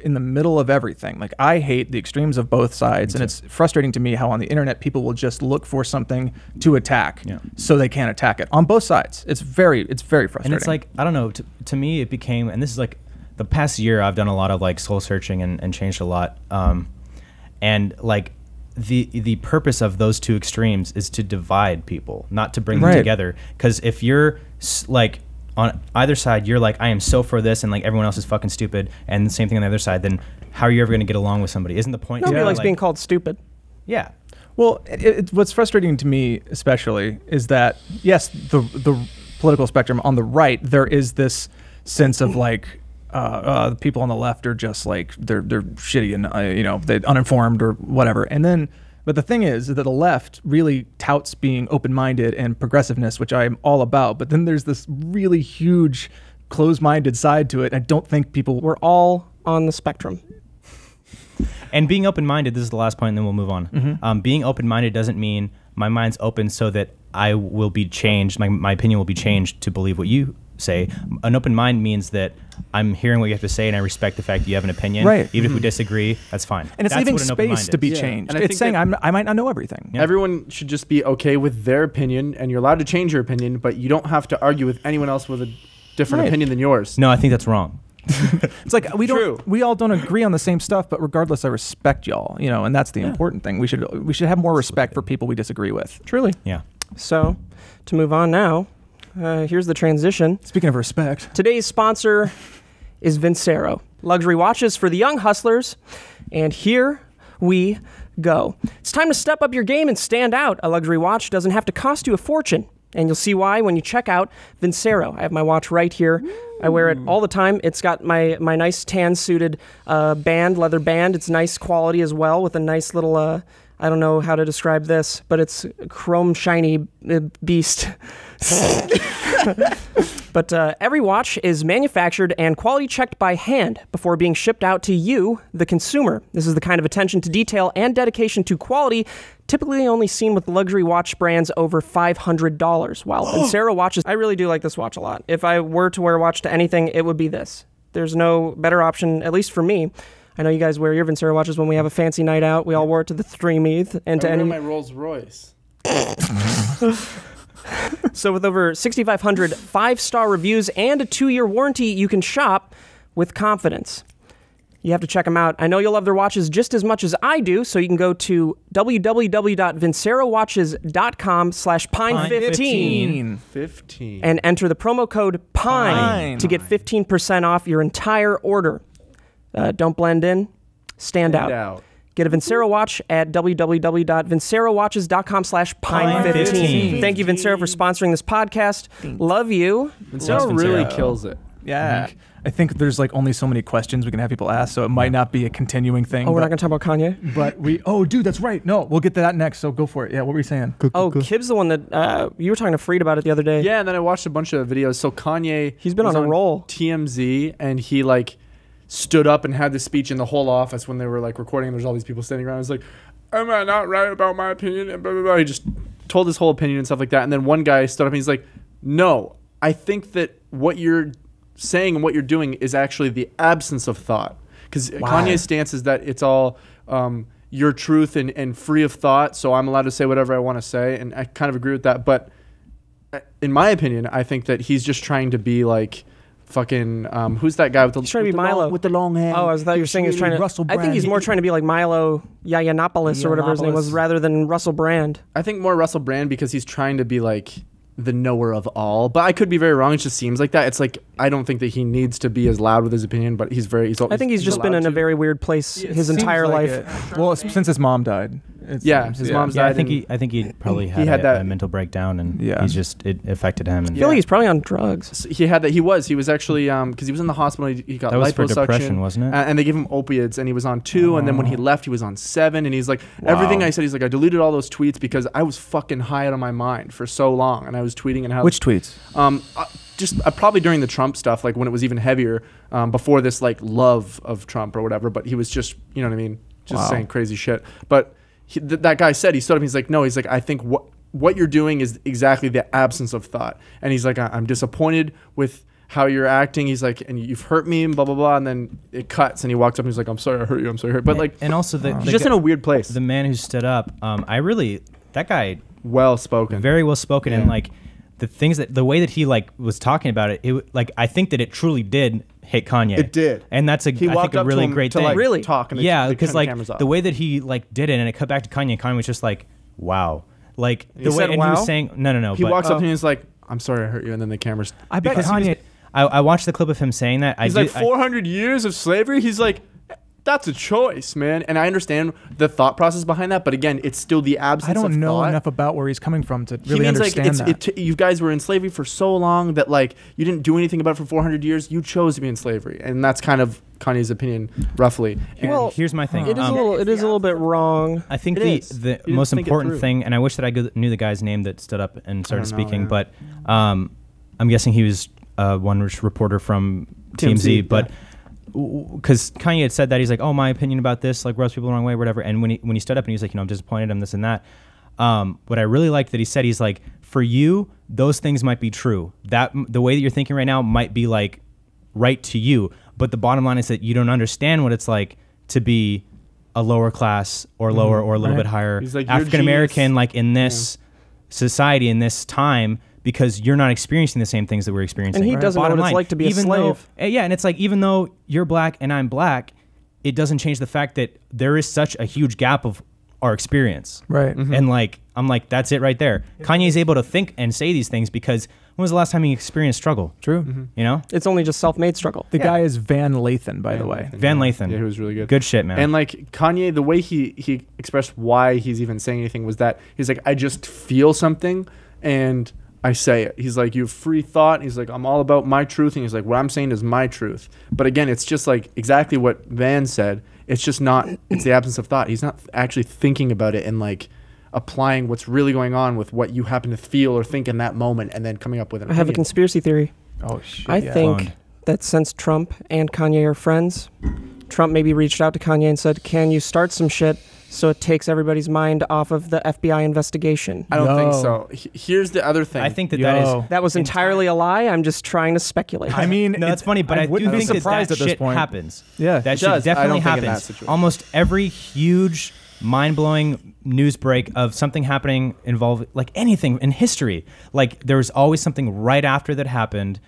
in the middle of everything. Like I hate the extremes of both sides, and it's frustrating to me how on the internet people will just look for something to attack, so they can't attack it on both sides. It's very frustrating. And it's like, I don't know, to me it became, and this is like the past year I've done a lot of like soul searching and changed a lot. And like the purpose of those two extremes is to divide people, not to bring them together. Because if you're like on either side, you're like, I am so for this, and like everyone else is fucking stupid, and the same thing on the other side, then how are you ever going to get along with somebody? Isn't the point? Nobody likes being called stupid. Yeah. Well, what's frustrating to me especially is that yes, the political spectrum on the right, there is this sense of like the people on the left are just like they're shitty and they're uninformed or whatever. And then, but the thing is that the left really touts being open-minded and progressiveness, which I'm all about. But then there's this really huge closed-minded side to it. I don't think people We're all on the spectrum. And being open-minded, this is the last point, and then we'll move on. Being open-minded doesn't mean my mind's open so that I will be changed, my opinion will be changed to believe what you say. An open mind means that I'm hearing what you have to say, and I respect the fact that you have an opinion. Right. Even if we disagree, that's fine. and it's That's leaving what an open mind space to be is. changed. And I It's think saying that- I might not know everything. Everyone should just be okay with their opinion, and you're allowed to change your opinion, but you don't have to argue with anyone else with a different Right. opinion than yours. No, I think that's wrong. It's like True. we all don't agree on the same stuff, but regardless, I respect y'all. And that's the important thing. We should have more respect for people we disagree with. Truly. Yeah. So, to move on now, here's the transition. Speaking of respect, Today's sponsor is Vincero, luxury watches for the young hustlers. And here we go. It's time to step up your game and stand out. A luxury watch doesn't have to cost you a fortune. And you'll see why when you check out Vincero. I have my watch right here. I wear it all the time. It's got my nice tan-suited leather band. It's nice quality as well with a nice little, I don't know how to describe this, but it's chrome shiny beast. But every watch is manufactured and quality checked by hand before being shipped out to you, the consumer. This is the kind of attention to detail and dedication to quality typically only seen with luxury watch brands over $500. While Vincero watches, I really do like this watch a lot. If I were to wear a watch to anything, it would be this. There's no better option, at least for me. I know you guys wear your Vincero watches when we have a fancy night out. We all wore it to the Streameath and to any. my Rolls Royce. So with over 6,500 5-star reviews and a 2-year warranty, you can shop with confidence. You have to check them out. I know you'll love their watches just as much as I do, so you can go to www.vincerowatches.com/pine15 15. and enter the promo code PINE to get 15% off your entire order. Don't blend in, stand out. Get a Vincero watch at www.vincerowatches.com/pine15. Thank you, Vincero, for sponsoring this podcast. Love you. Vincero really kills it. yeah, I think there's like only so many questions we can have people ask, so it might not be a continuing thing. Oh, we're but, not going to talk about Kanye? But dude, that's right. No, we'll get to that next. So go for it. Yeah, what were you saying? Oh, Kib's the one that you were talking to Freed about it the other day. Yeah, and then I watched a bunch of videos. So Kanye, He's been was on a roll. TMZ, and he like stood up and had this speech in the whole office when they were like recording. And there's all these people standing around. He's like, "Am I not right about my opinion?" And blah blah blah. He just told his whole opinion and stuff like that. And then one guy stood up and he's like, "No, I think that what you're saying and what you're doing is actually the absence of thought." Because Kanye's stance is that it's all your truth and free of thought, so I'm allowed to say whatever I want to say, and I kind of agree with that. But in my opinion, I think that he's just trying to be like fucking who's that guy with the He's trying to be Milo. With the long hair. Oh, I thought you were saying he's trying to. Russell I think he's Brand. more trying to be like Milo Yiannopoulos or whatever his name was, Yiannopoulos. rather than Russell Brand. I think more Russell Brand because he's trying to be like the knower of all. But I could be very wrong. It just seems like that. It's like I don't think that he needs to be as loud with his opinion, but he's very. I think he's just been allowed in a to. very weird place his entire life. Well, since his mom died. Yeah, his mom's Yeah, died. I think he probably had, had that- a mental breakdown, and Yeah. it affected him. And I feel like he's probably on drugs. So he had that. He was actually because he was in the hospital. He got That was for liposuction, depression, wasn't it? And they gave him opiates, and he was on 2. And then when he left, he was on 7. And he's like, everything I said, he's like, I deleted all those tweets because I was fucking high out of my mind for so long, and I was tweeting and how Which tweets? just probably during the Trump stuff, like when it was even heavier, before this like love of Trump or whatever. But he was just, you know what I mean, just saying crazy shit. But that guy said, he stood up, he's like, no, he's like, I think what you're doing is exactly the absence of thought. And he's like, I'm disappointed with how you're acting. He's like, and you've hurt me and blah, blah, blah. And then it cuts and he walks up and he's like, I'm sorry I hurt you. I'm sorry I hurt. But like, and also he's just in a weird place. The man who stood up, that guy, Well spoken. very well spoken. Yeah. And like the way that he like was talking about it, like, I think that it truly did hit Kanye. It did. And that's He I walked think a up really to him great to thing. like Really? talk and Yeah, they because turned the like cameras off. the way that he like did it, and it cut back to Kanye, and Kanye was just like, wow. Like the way said and he wow? was saying no. He but, walks up to him and he's like, I'm sorry I hurt you. And then the cameras. I bet because he was- Kanye. I watched the clip of him saying that. He's like 400 years of slavery. He's like, that's a choice, man. And I understand the thought process behind that, but again, it's still the absence I of don't know thought. enough about where he's coming from to He really means understand like that. you guys were in slavery for so long that like you didn't do anything about it for 400 years. You chose to be in slavery, and that's kind of Kanye's opinion, roughly. And Well, here's my thing. It is it is a little bit wrong. I think It is. the You most just think it important through. thing, and I wish that I knew the guy's name that stood up and started don't know, speaking, yeah. but I'm guessing he was one reporter from TMZ, TMZ, but because Kanye had said that, he's like, oh, my opinion about this like rubs people the wrong way, whatever. And when he stood up and he was like, I'm disappointed, I'm this and that. What I really liked that he said, he's like, for you, those things might be true. That the way that you're thinking right now might be like right to you, but the bottom line is that you don't understand what it's like to be a lower class or lower or a little right. bit higher He's like, you're African American, genius. like in this society, in this time, because you're not experiencing the same things that we're experiencing. And he doesn't know Bottom what it's line, like to be a even slave. Yeah, and it's like, even though you're black and I'm black, it doesn't change the fact that there is such a huge gap of our experience. Right. And like, I'm like, that's it right there. Kanye's able to think and say these things because when was the last time he experienced struggle? True. You know? It's only just self-made struggle. The guy is Van Lathan, by the way. Van Lathan. Yeah, he was really good. Good shit, man. And like Kanye, the way he expressed why he's even saying anything was that he's like, I just feel something and I say it. He's like, you have free thought. He's like, I'm all about my truth. And he's like, what I'm saying is my truth. But again, it's just like exactly what Van said. It's just not, it's the absence of thought. He's not actually thinking about it and like applying what's really going on with what you happen to feel or think in that moment and then coming up with an I have a opinion. conspiracy theory. Oh shit. I think Blonde. that since Trump and Kanye are friends, Trump maybe reached out to Kanye and said, can you start some shit so it takes everybody's mind off of the FBI investigation? I don't think Yo. so. Here's the other thing. I think that Yo. is. That was entirely a lie. I'm just trying to speculate. I mean, No, that's funny, but I do wouldn't be think that surprised that at this shit point. happens. Yeah. That It shit does. I definitely don't think in that happens. situation. Almost every huge, mind-blowing news break of something happening involving like anything in history, like there was always something right after that happened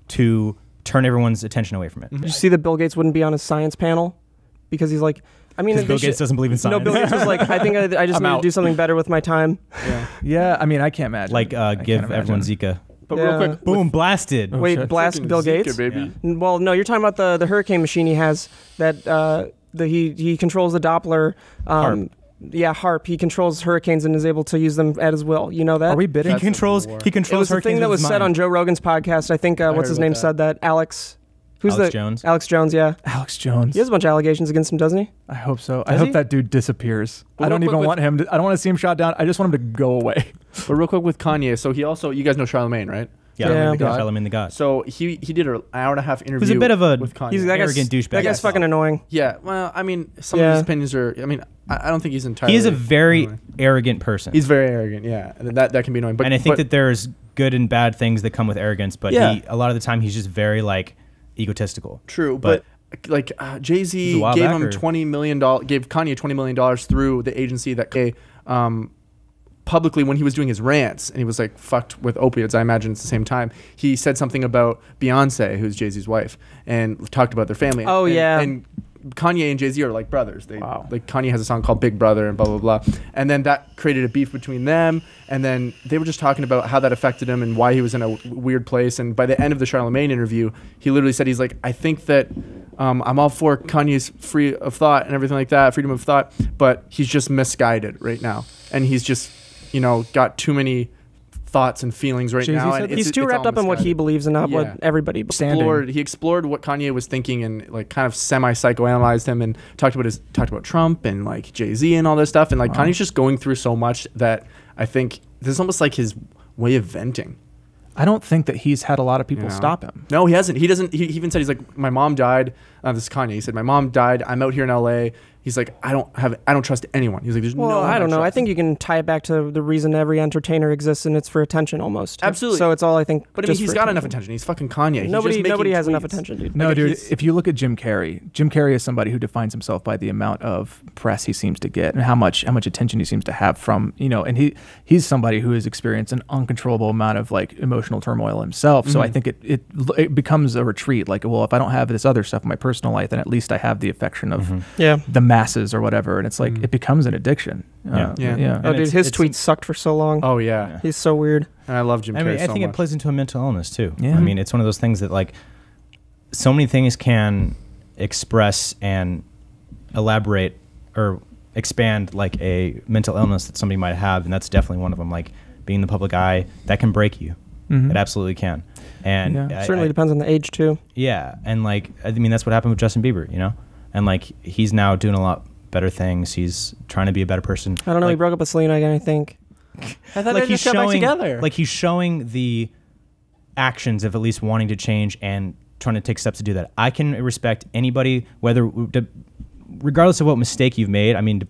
to turn everyone's attention away from it. Did you see that Bill Gates wouldn't be on his science panel because he's like, I mean, Because Bill they Gates should- doesn't believe in science. No, Bill Gates was like, I think I just I'm need out. to do something better with my time. Yeah, I mean, I can't imagine. Like I can't give imagine. everyone Zika. but Yeah. real quick, Boom, blasted. Wait, shit. blast freaking Bill Zika, Gates? baby. Well, no, you're talking about the hurricane machine he has that he controls the Doppler. HARP. Yeah, HARP. He controls hurricanes and is able to use them at his will. You know that? Are we bidding? That's He controls. war. He It controls. was the thing hurricanes that with was his said on mind. Joe Rogan's podcast. I think what's heard his about name that. said that. Alex. Who's Alex the Jones. Alex Jones, yeah. Alex Jones. He has a bunch of allegations against him, doesn't he? I hope so. I Does hope he? that dude disappears. But I don't real even quick want him to. I don't want to see him shot down. I just want him to go away. But real quick with Kanye, so he also, you guys know Charlemagne, right? Yeah, Yeah. Charlemagne the God. So he did an hour and a half interview. Who's a bit of a- with Kanye. He's that guy's, Arrogant douchebag. That guy's Yes. fucking annoying. Yeah, well, I mean, some of Yeah. his opinions are. I mean, I don't think he's entirely. He is a very annoying. arrogant person. He's very arrogant. Yeah, and that can be annoying. But and I think but, that there's good and bad things that come with arrogance, but Yeah. a lot of the time he's just very like egotistical. true, but- like Jay He's Z a while gave back, him or- $20 million, gave Kanye $20 million through the agency that publicly when he was doing his rants and he was like fucked with opiates. I imagine it's the same time he said something about Beyonce, who's Jay-Z's wife, and talked about their family. Oh, and, yeah. and Kanye and Jay-Z are like brothers. They Wow. like Kanye has a song called Big Brother and blah blah blah, and then that created a beef between them. And then they were just talking about how that affected him and why he was in a weird place. And by the end of the Charlemagne interview, he literally said, he's like, I think that I'm all for Kanye's free of thought and everything like that, freedom of thought, but he's just misguided right now, and he's just got too many thoughts and feelings right Jay-Z now. said And that? He's too it's wrapped all up in what he misguided. believes and not Yeah. what everybody believes. Standing. He explored what Kanye was thinking and like kind of semi-psychoanalyzed him and talked about Trump and like Jay-Z and all this stuff. And like Kanye's just going through so much that I think this is almost like his way of venting. I don't think that he's had a lot of people You know? stop him. No, he hasn't. He doesn't. He even said, he's like, my mom died. this is Kanye. He said, my mom died. I'm out here in LA. He's like, I don't trust anyone. He's like, there's no Well, one I don't know. I trust. think you can tie it back to the reason every entertainer exists, and it's for attention almost. Absolutely. So it's all, I think. But I mean, just he's for got enough attention. He's fucking Kanye. He's Nobody just making has enough tweets. attention, dude. No, Like, dude. he's- If you look at Jim Carrey is somebody who defines himself by the amount of press he seems to get and how much attention he seems to have from, and he's somebody who has experienced an uncontrollable amount of like emotional turmoil himself. So I think it becomes a retreat. Like, well, if I don't have this other stuff in my personal life, then at least I have the affection of the masses or whatever. And it's like it becomes an addiction. Yeah. Yeah. Oh, dude, it's- his it's- tweets sucked for so long. Oh yeah. He's so weird. And I love Jim Carrey I mean, I so think much. it plays into a mental illness too. Yeah. I mean, it's one of those things that like so many things can express and elaborate or expand like a mental illness that somebody might have, and that's definitely one of them. Like being in the public eye, that can break you. It absolutely can. And Yeah. Certainly depends on the age too. yeah, and like I mean, that's what happened with Justin Bieber, and like he's now doing a lot better things. He's trying to be a better person. I don't know. Like, he broke up with Selena again, I think. I thought like they he's just got back showing together. like he's showing the actions of at least wanting to change and trying to take steps to do that. I can respect anybody, regardless of what mistake you've made. I mean,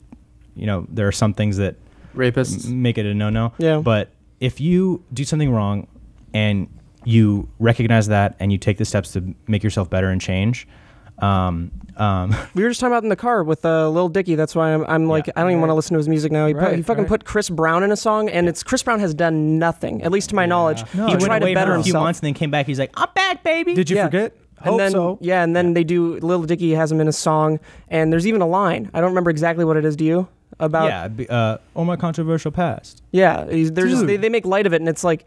there are some things that rapists. make it a no-no. Yeah. But if you do something wrong and you recognize that and you take the steps to make yourself better and change, We were just talking about in the car with Lil Dicky. That's why I'm like, Yeah. I don't even want to listen to his music now. He fucking right. put Chris Brown in a song, and Chris Brown has done nothing, at least to my knowledge, he to went try to away better for a few himself. months and then came back. He's like, I'm back, baby. Did you Yeah. forget? And Hope then, so. yeah, and then they do. Lil Dicky has him in a song, and there's even a line. I don't remember exactly what it is. Do you? About oh my controversial past. yeah, they're just Dude. they make light of it, and it's like,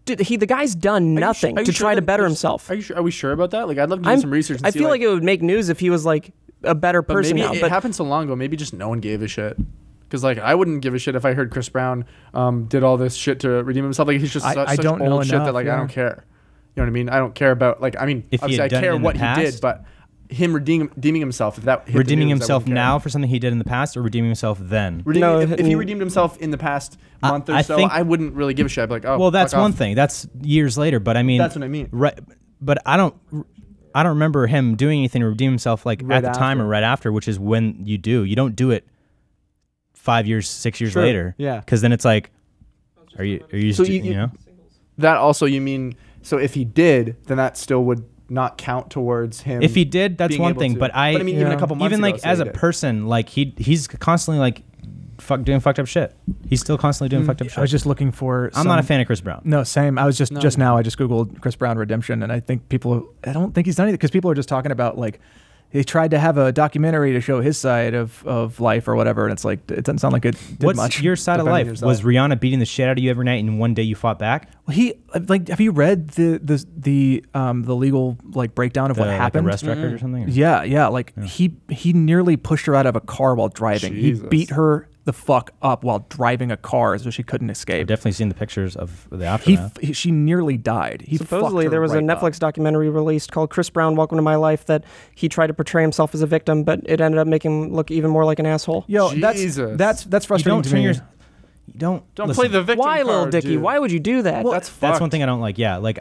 dude, the guy's done nothing Are you to sure try to that better there's- himself. Are we sure about that? Like, I'd love to do some research. And I see, feel like it would make news if he was like a better but person maybe now. it But happened so long ago. Maybe just no one gave a shit. Because like I wouldn't give a shit if I heard Chris Brown did all this shit to redeem himself. Like he's just I such don't old know shit enough, that like I yeah. don't care. You know what I mean? I don't care about like I mean If he obviously I had done it care in the what he did, past- but him redeeming himself. If that hit the Redeeming news, I himself wouldn't care. now for something he did in the past, or redeeming himself then? Redeeming, No, if he and- redeemed himself in the past month or I so, think- I wouldn't really give a shit. I'd be like, oh, Well, that's fuck off. one thing. That's years later. But I mean, That's what I mean. Right. But I don't remember him doing anything to redeem himself like Right at the time after. or right after, which is when you do. You don't do it 5 years, 6 years Sure. later. Yeah. Because then it's like, are you So you, you- know? That also you mean so if he did, then that still would not count towards him. If he did, that's being one able thing. to. But I mean, even a couple months even ago, like say as he a did. person, like he's constantly like doing fucked up shit. He's still constantly doing fucked up shit. I was just looking for. I'm not a fan of Chris Brown. No, same. I was just No. now. I just googled Chris Brown redemption, and I think I don't think he's done anything because people are just talking about like he tried to have a documentary to show his side of life or whatever, and it's like it doesn't sound like it did What's much. your side of Defending life? yourself. Was Rihanna beating the shit out of you every night, and one day you fought back? Well, he like have you read the legal like breakdown of what Like, happened? arrest record or something? Or- Yeah. Like he nearly pushed her out of a car while driving. Jesus. He beat her the fuck up while driving a car so she couldn't I've escape. definitely seen the pictures of the He aftermath. she nearly died. He supposedly fucked her there was a right Netflix up. documentary released called Chris Brown: Welcome to My Life that he tried to portray himself as a victim, but it ended up making him look even more like an asshole. Yo, Jesus. that's you frustrating don't to turn me. your you don't Don't play the victim Why, Lil card, Dicky? dude. Why would you do that? That's That's one fucked. thing I don't like. Yeah, like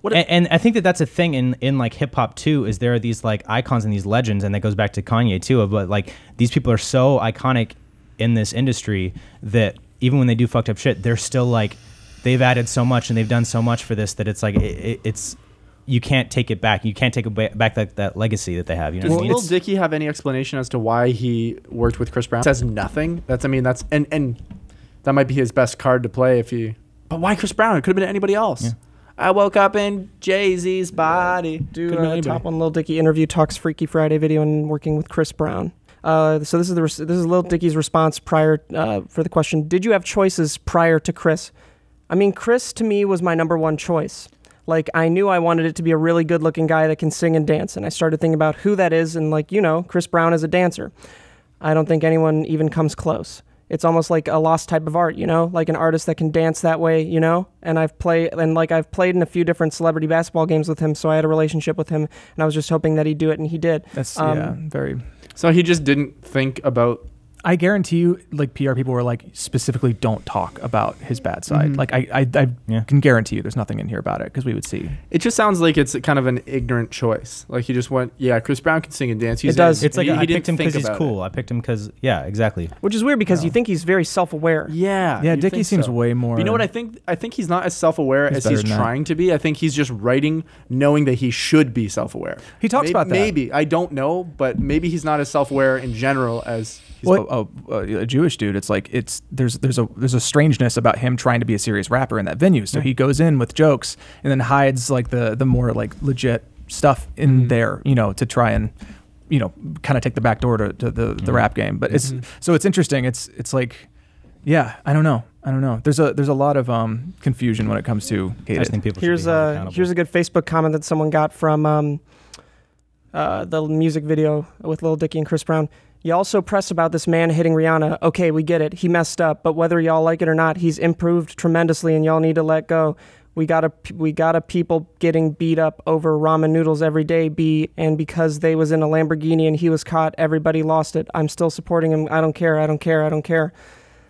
What and I think that's a thing in like hip hop too. Is there are these like icons and these legends, and that goes back to Kanye too. But like these people are so iconic in this industry that even when they do fucked up shit, they're still like they've added so much and they've done so much for this that it's like it's you can't take it back. You can't take it back that legacy that they have. You know Does what I mean? Lil Dicky have any explanation as to why he worked with Chris Brown? Says nothing. That's and that might be his best card to play if he. But why Chris Brown? It could have been anybody else. Yeah. I woke up in Jay-Z's body. Do Could've been a anybody. top on Lil Dicky interview talks Freaky Friday video and working with Chris Brown. So this is Lil Dicky's response prior for the question: did you have choices prior to Chris? I mean, Chris to me was my number one choice. Like I knew I wanted it to be a really good looking guy that can sing and dance, and I started thinking about who that is, and like Chris Brown is a dancer. I don't think anyone even comes close. It's almost like a lost type of art, like an artist that can dance that way, And I've played in a few different celebrity basketball games with him, so I had a relationship with him, and I was just hoping that he'd do it, and he did. That's Um, very. So he just didn't think about I guarantee you, like PR people were like specifically don't talk about his bad side. Like I can guarantee you, there's nothing in here about it because we would see. It just sounds like it's kind of an ignorant choice. Like he just went, yeah, Chris Brown can sing and dance. He's It does. in. It's like He I didn't picked him think because he's about cool. it. I picked him because exactly. Which is weird because you think he's very self-aware. Yeah, Yeah, you'd Dickie think seems so. way more. But you know what I think? I think he's not as self-aware as better he's than that. trying to be. I think he's just writing knowing that he should be self-aware. He talks about that. Maybe. I don't know, but maybe he's not as self-aware in general as he's a Jewish dude. It's like there's a strangeness about him trying to be a serious rapper in that venue. So he goes in with jokes and then hides like the more like legit stuff in there, you know, to try and kind of take the back door to the rap game. But it's interesting. It's like, yeah, I don't know. There's a lot of confusion when it comes to I just think people should Here's be held accountable. here's a good Facebook comment that someone got from the music video with Lil Dicky and Chris Brown. Y'all so pressed about this man hitting Rihanna. Okay, we get it. He messed up, but whether y'all like it or not, he's improved tremendously, and y'all need to let go. We got a people getting beat up over ramen noodles every day, and because they was in a Lamborghini and he was caught, everybody lost it. I'm still supporting him. I don't care.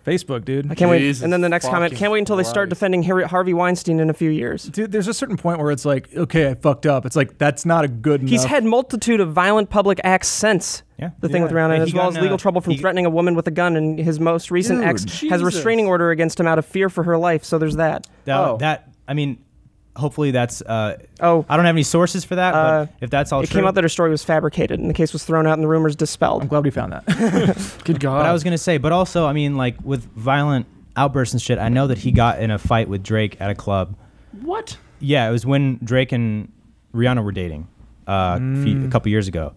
Facebook, dude. I can't wait. Jesus And then the next comment, fucking can't wait until they start Christ. defending Harvey Weinstein in a few years. Dude, there's a certain point where it's like, okay, I fucked up. It's like that's not a good enough. He's had multitude of violent public acts since the thing with Rihanna, And as he well got as legal in a- trouble from he- threatening a woman with a gun, and his most recent Dude, ex has a Jesus. restraining order against him out of fear for her life. So there's that. I mean, hopefully that's. Oh. I don't have any sources for that, but if that's all It true, came out that her story was fabricated, and the case was thrown out, and the rumors I'm dispelled. glad we found that. good God. But I was gonna say, but also, I mean, like with violent outbursts and shit, I know that he got in a fight with Drake at a club. what? Yeah, it was when Drake and Rihanna were dating a couple years ago.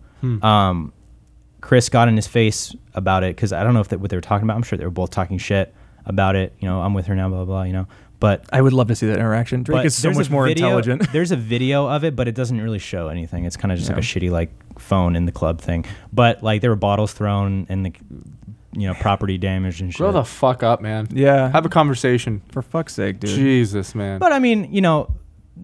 Chris got in his face about it because I don't know if what they were talking about. I'm sure they were both talking shit about it. You know, I'm with her now, blah blah blah. You know, but I would love to see that interaction. Drake but is so there's much a more video- intelligent. There's a video of it, but it doesn't really show anything. It's kind of just like a shitty like phone in the club thing. But like there were bottles thrown and the property damage and shit. Grow the fuck up, man. Yeah. Have a conversation. For fuck's sake, dude. Jesus, man. But I mean,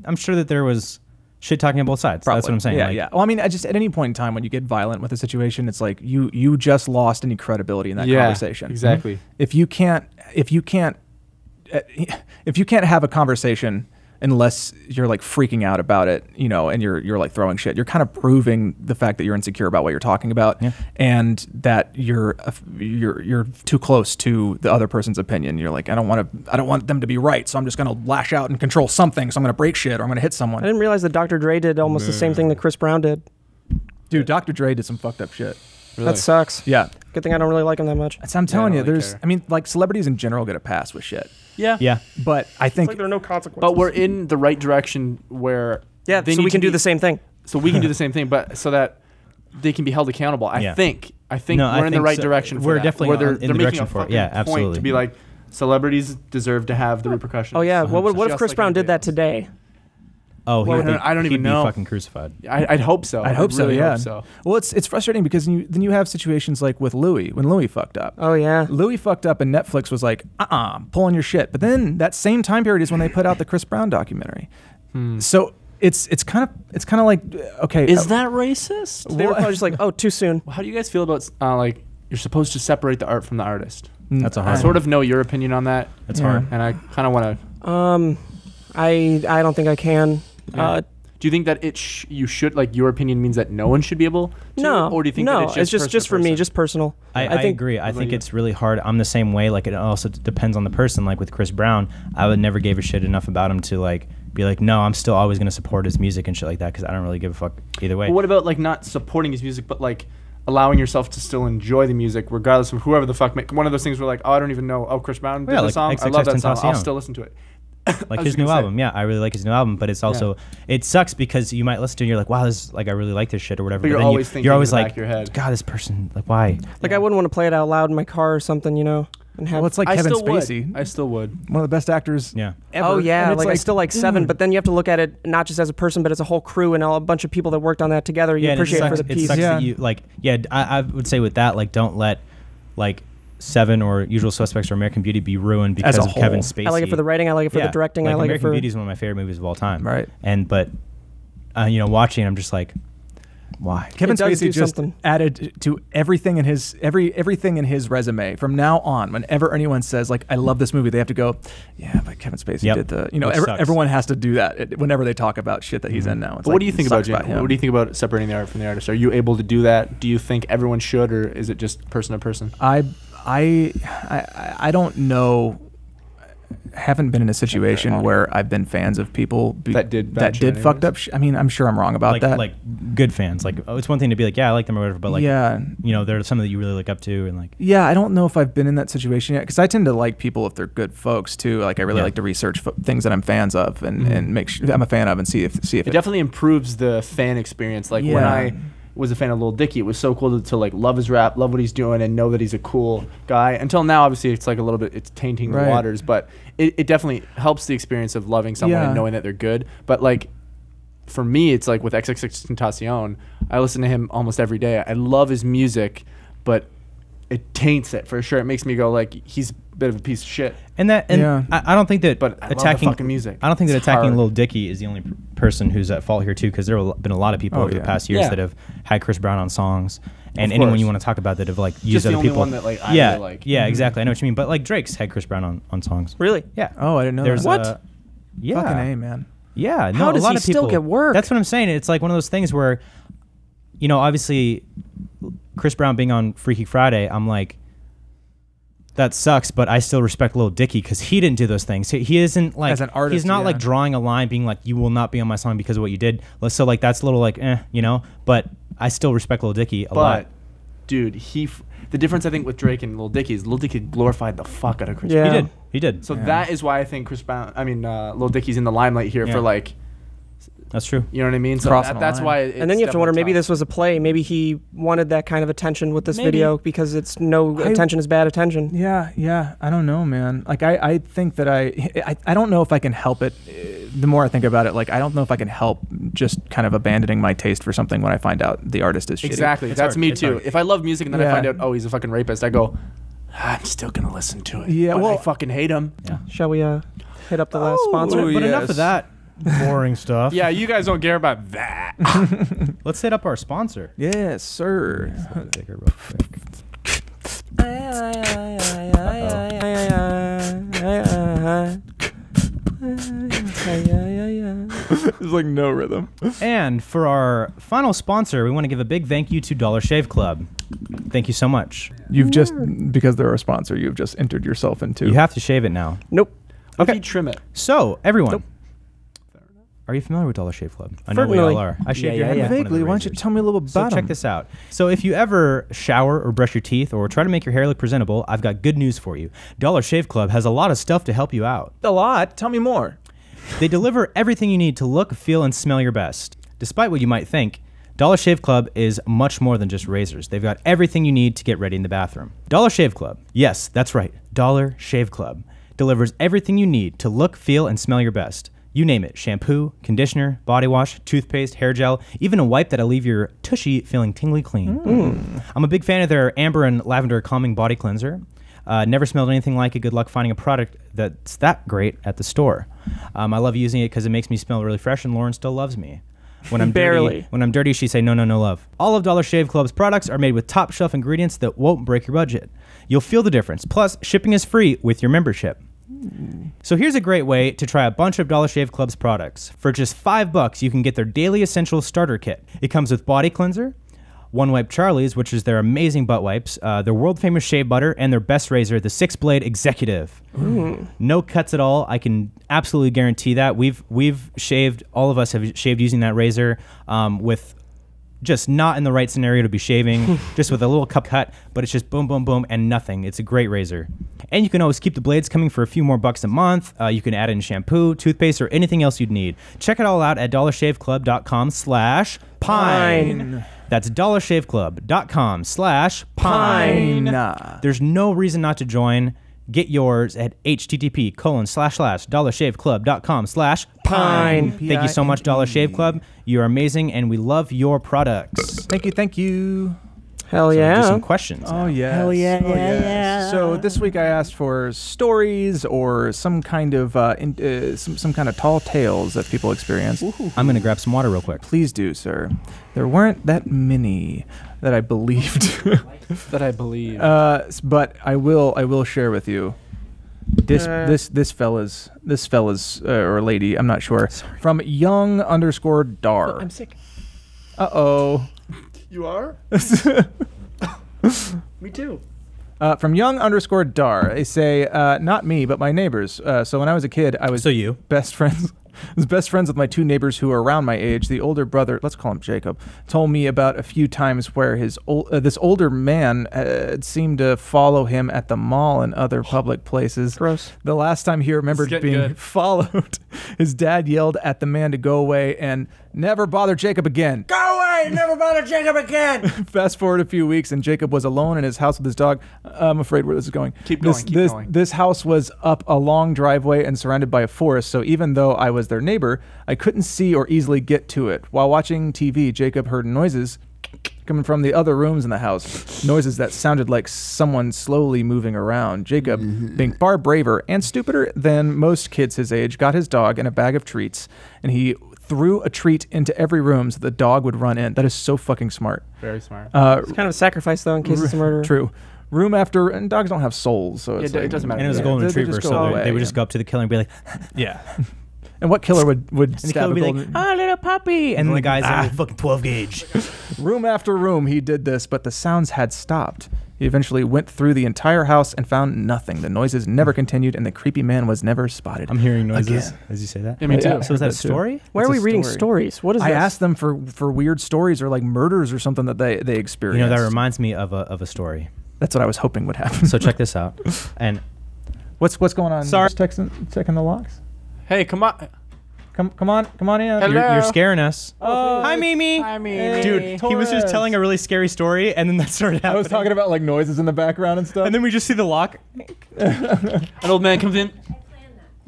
I'm sure that there was shit talking on both sides. That's what I'm saying. Yeah, like, yeah. Well, I mean, I just at any point in time when you get violent with a situation, it's like you just lost any credibility in that conversation. Exactly. If you can't have a conversation unless you're like freaking out about it, and you're like throwing shit, you're kind of proving the fact that you're insecure about what you're talking about, and that you're too close to the other person's opinion. You're like, I don't want them to be right, so I'm just gonna lash out and control something. So I'm gonna break shit or I'm gonna hit someone. I didn't realize that Dr. Dre did almost the same thing that Chris Brown did. Dude, Dr. Dre did some fucked up shit. Really? That sucks. Yeah. Good thing I don't really like him that much. So I'm telling I you, don't really there's, care. I mean, like celebrities in general get a pass with shit. Yeah. Yeah. But I think there are no consequences. But we're in the right direction where yeah, they so need we to can do be- the same thing. So we can do the same thing, but so that they can be held accountable. I Yeah. think No, I we're in the think right so. direction. For We're that, definitely where they're, in the they're making direction a for it. fucking Yeah, point absolutely. to be like celebrities deserve to have the repercussions. Oh yeah, what if Just Chris like Brown anything did that else. today? Oh, Well, I don't he'd even be know. fucking crucified. I'd hope so. I hope so, really yeah. Hope so. Well, it's frustrating because then you have situations like with Louis, when Louis fucked up. Oh yeah. Louis fucked up and Netflix was like, I'm pulling your shit. But then that same time period is when they put out the Chris Brown documentary. So it's kind of like, okay. Is that racist? They were probably just like, oh, too soon. How do you guys feel about like you're supposed to separate the art from the artist? That's a I hard sort of know your opinion on that, That's Yeah. hard. and I kind of want to. I don't think I can. Do you think that you should like your opinion means that no one should be able to? No, Or do you think no, that it's just person just to for me, person? just personal. I think agree. I about think you? it's really hard. I'm the same way. Like it also depends on the person. Like with Chris Brown, I would never gave a shit enough about him to like be like, no, I'm still always gonna support his music and shit like that because I don't really give a fuck either way. But what about like not supporting his music, but like allowing yourself to still enjoy the music regardless of whoever the fuck one of those things where like, oh, I don't even know. Oh, Chris Brown did Yeah, the like song. I XXX love that song. I'll Tentacion. still listen to it. Like I was his new gonna say. album, yeah, I really like his new album, but it's also it sucks because you might listen to it and you're like, wow, this like I really like this shit or whatever. But you're then always thinking you're always in the back like, of your head. God, this person, like, why? Like I wouldn't want to play it out loud in my car or something, and have. well, it's like I Kevin still Spacey, would. I still would. one of the best actors Yeah. ever. Oh yeah, And it's like I still like Seven, dude. but then you have to look at it not just as a person, but as a whole crew and a bunch of people that worked on that together. You Yeah, and it appreciate it for sucks, the it piece. sucks Yeah. that you like. Yeah, I would say with that, like, don't let like Seven or Usual Suspects or American Beauty be ruined because a of Kevin whole. Spacey. I like it for the writing. I like it for the directing. I like American it for. Beauty is one of my favorite movies of all time. Right. But watching, I'm just like, Why? Kevin It does Spacey do just something. added to everything in his everything in his resume. From now on, whenever anyone says like I love this movie, they have to go, yeah, but Kevin Spacey Yep. did the Which sucks. everyone has to do that whenever they talk about shit that he's in now. It's But what do you think about sucks Jim? him. What do you think about separating the art from the artist? Are you able to do that? Do you think everyone should, or is it just person to person? I don't know. Haven't been in a situation where I've been fans of people That did bad shit fucked anyways. up. I mean, I'm sure I'm wrong about that. Like good fans. Like, oh, it's one thing to be like, yeah, I like them or whatever, but like, yeah, you know, there's something that you really look up to, and like, yeah. I don't know if I've been in that situation yet because I tend to like people if they're good folks too. Like I really Yeah. like to research things that I'm fans of and make sure I'm a fan of and see if It definitely improves the fan experience. Like when Yeah. I was a fan of Lil Dicky, it was so cool to like love his rap, love what he's doing, and know that he's a cool guy. Until now, obviously, it's like a little bit, it's tainting the Right. waters, but it definitely helps the experience of loving someone Yeah. and knowing that they're good. But like for me, it's like with XXXTentacion, I listen to him almost every day. I love his music, but it taints it for sure. It makes me go like he's a bit of a piece of shit. and Yeah. I don't think that But I love the attacking fucking music. I don't think that It's attacking hard. Lil Dicky is the only person who's at fault here too, because there have been a lot of people Oh, over the yeah. past years Yeah. that have had Chris Brown on songs, and Of anyone course. you want to talk about that have like used the other only people. one that, like, I yeah, really like. yeah, exactly. I know what you mean, but like Drake's had Chris Brown on songs. Really? Yeah. Oh, I didn't know There's that. What? Yeah. Fucking A, man. Yeah, no, How a does lot he of people still get work? That's what I'm saying. It's like one of those things where, you know, obviously, Chris Brown being on Freaky Friday, I'm like, that sucks, but I still respect Lil Dicky because he didn't do those things. He isn't like As an artist, he's not yeah. like drawing a line, being like, you will not be on my song because of what you did. So like that's a little like, you know. But I still respect Lil Dicky a lot. But dude, the difference I think with Drake and Lil Dicky is Lil Dicky glorified the fuck out of Chris Yeah. Brown. He did. So that is why I think Lil Dicky's in the limelight here Yeah. for like, That's true. you know what I mean? So Crossing the that's line. why. And then you have to wonder, maybe definitely this was a play. Maybe he wanted that kind of attention with this Maybe. video because it's no attention is bad attention. Yeah. I don't know, man. Like I think that I don't know if I can help it. The more I think about it, like I don't know if I can help just kind of abandoning my taste for something when I find out the artist is shitty. Exactly. It's That's hard. me It's too. hard. If I love music and then I Yeah. find out, oh, he's a fucking rapist, I go, I'm still gonna listen to it. Yeah, but well- I fucking hate him. Shall we hit up the last sponsor? Oh, But enough yes. of that boring stuff. Yeah, you guys don't care about that. Let's hit up our sponsor. Yes, sir. Take it real quick. There's like no rhythm. And for our final sponsor, we want to give a big thank you to Dollar Shave Club. Thank you so much. You've just because they're a sponsor, you've just entered yourself into. You have to shave it now. Nope. Okay, trim it. So, everyone, Nope. are you familiar with Dollar Shave Club? I know we Certainly. all are. I shaved your yeah, head yeah. with one of the Vaguely, why don't you razors. tell me a little about So check them? this out. So if you ever shower or brush your teeth or try to make your hair look presentable, I've got good news for you. Dollar Shave Club has a lot of stuff to help you out. A lot. Tell me more. They deliver everything you need to look, feel, and smell your best. Despite what you might think, Dollar Shave Club is much more than just razors. They've got everything you need to get ready in the bathroom. Dollar Shave Club. Yes, that's right. Dollar Shave Club delivers everything you need to look, feel, and smell your best. You name it. Shampoo, conditioner, body wash, toothpaste, hair gel, even a wipe that'll leave your tushy feeling tingly clean. I'm a big fan of their amber and lavender calming body cleanser. Never smelled anything like it. Good luck finding a product that's that great at the store. I love using it because it makes me smell really fresh, and Lauren still loves me. When I'm Barely. dirty, when I'm dirty, she say no, no, no love. All of Dollar Shave Club's products are made with top shelf ingredients that won't break your budget. You'll feel the difference. Plus, shipping is free with your membership. So here's a great way to try a bunch of Dollar Shave Club's products. For just $5, you can get their Daily Essentials Starter Kit. It comes with body cleanser, One Wipe Charlie's, which is their amazing butt wipes, their world-famous shave butter, and their best razor, the 6-blade Executive. No cuts at all. I can absolutely guarantee that. We've shaved, all of us have shaved using that razor with just not in the right scenario to be shaving, just with a little cup cut, but it's just boom, boom, boom, and nothing. It's a great razor. And you can always keep the blades coming for a few more bucks a month. You can add in shampoo, toothpaste, or anything else you'd need. Check it all out at dollarshaveclub.com/pine. That's dollarshaveclub.com/pine. There's no reason not to join. Get yours at http://dollarshaveclub.com/pine. Thank you so much, Dollar Shave Club. You're amazing, and we love your products. Thank you. Hell So we'll yeah. do some questions. Oh now. yes. Hell yeah, Oh, yeah, yes. yeah. So this week I asked for stories or some kind of some kind of tall tales that people experience. I'm gonna grab some water real quick. Please do, sir. There weren't that many that I believed, That I believe. but I will share with you. This fella's or lady, I'm not sure. From young_dar. I'm sick. Uh-oh. You are? Me too. From young_dar, they say, not me, but my neighbors. So when I was a kid, I was So you. best friends. I was best friends with my two neighbors who were around my age. The older brother, let's call him Jacob, told me about a few times where this older man seemed to follow him at the mall and other public places. Gross. The last time he remembered getting being good. followed, his dad yelled at the man to go away and never bother Jacob again. Go away! Never bother Jacob again! Fast forward a few weeks, and Jacob was alone in his house with his dog. I'm afraid where this is going. Keep going, keep going. This house was up a long driveway and surrounded by a forest, so even though I was their neighbor, I couldn't see or easily get to it. While watching TV, Jacob heard noises coming from the other rooms in the house, noises that sounded like someone slowly moving around. Jacob, being far braver and stupider than most kids his age, got his dog and a bag of treats, and he threw a treat into every room so the dog would run in. That is so fucking smart. Very smart. It's kind of a sacrifice, though, in case it's a murder. True. And dogs don't have souls, so it's it like, doesn't matter. And it was a Yeah. golden They retriever, just go so away, they would yeah. just go up to the killer and be like, Yeah. And what killer would and the stab killer a would be golden? like, oh, little puppy. And then the guy's like, fucking 12 gauge. Room after room, he did this, but the sounds had stopped. He eventually went through the entire house and found nothing. The noises never continued, and the creepy man was never spotted. I'm hearing noises Again. as you say that. Yeah, me too. Yeah. So is that a That too. story? Why It's are a we reading story. stories? What is I this? asked them for weird stories or like murders or something that they You experienced. know, that reminds me of a story. That's what I was hoping would happen. So check this out. And what's going on? Sorry. Just checking the locks. Hey, come on. Come on in. Hello. you're scaring us. Oh, Hi, Mimi. Hi, Mimi. Dude, he was just telling a really scary story, and then that started happening. I was talking about like noises in the background and stuff. And then we just see the lock. An old man comes in.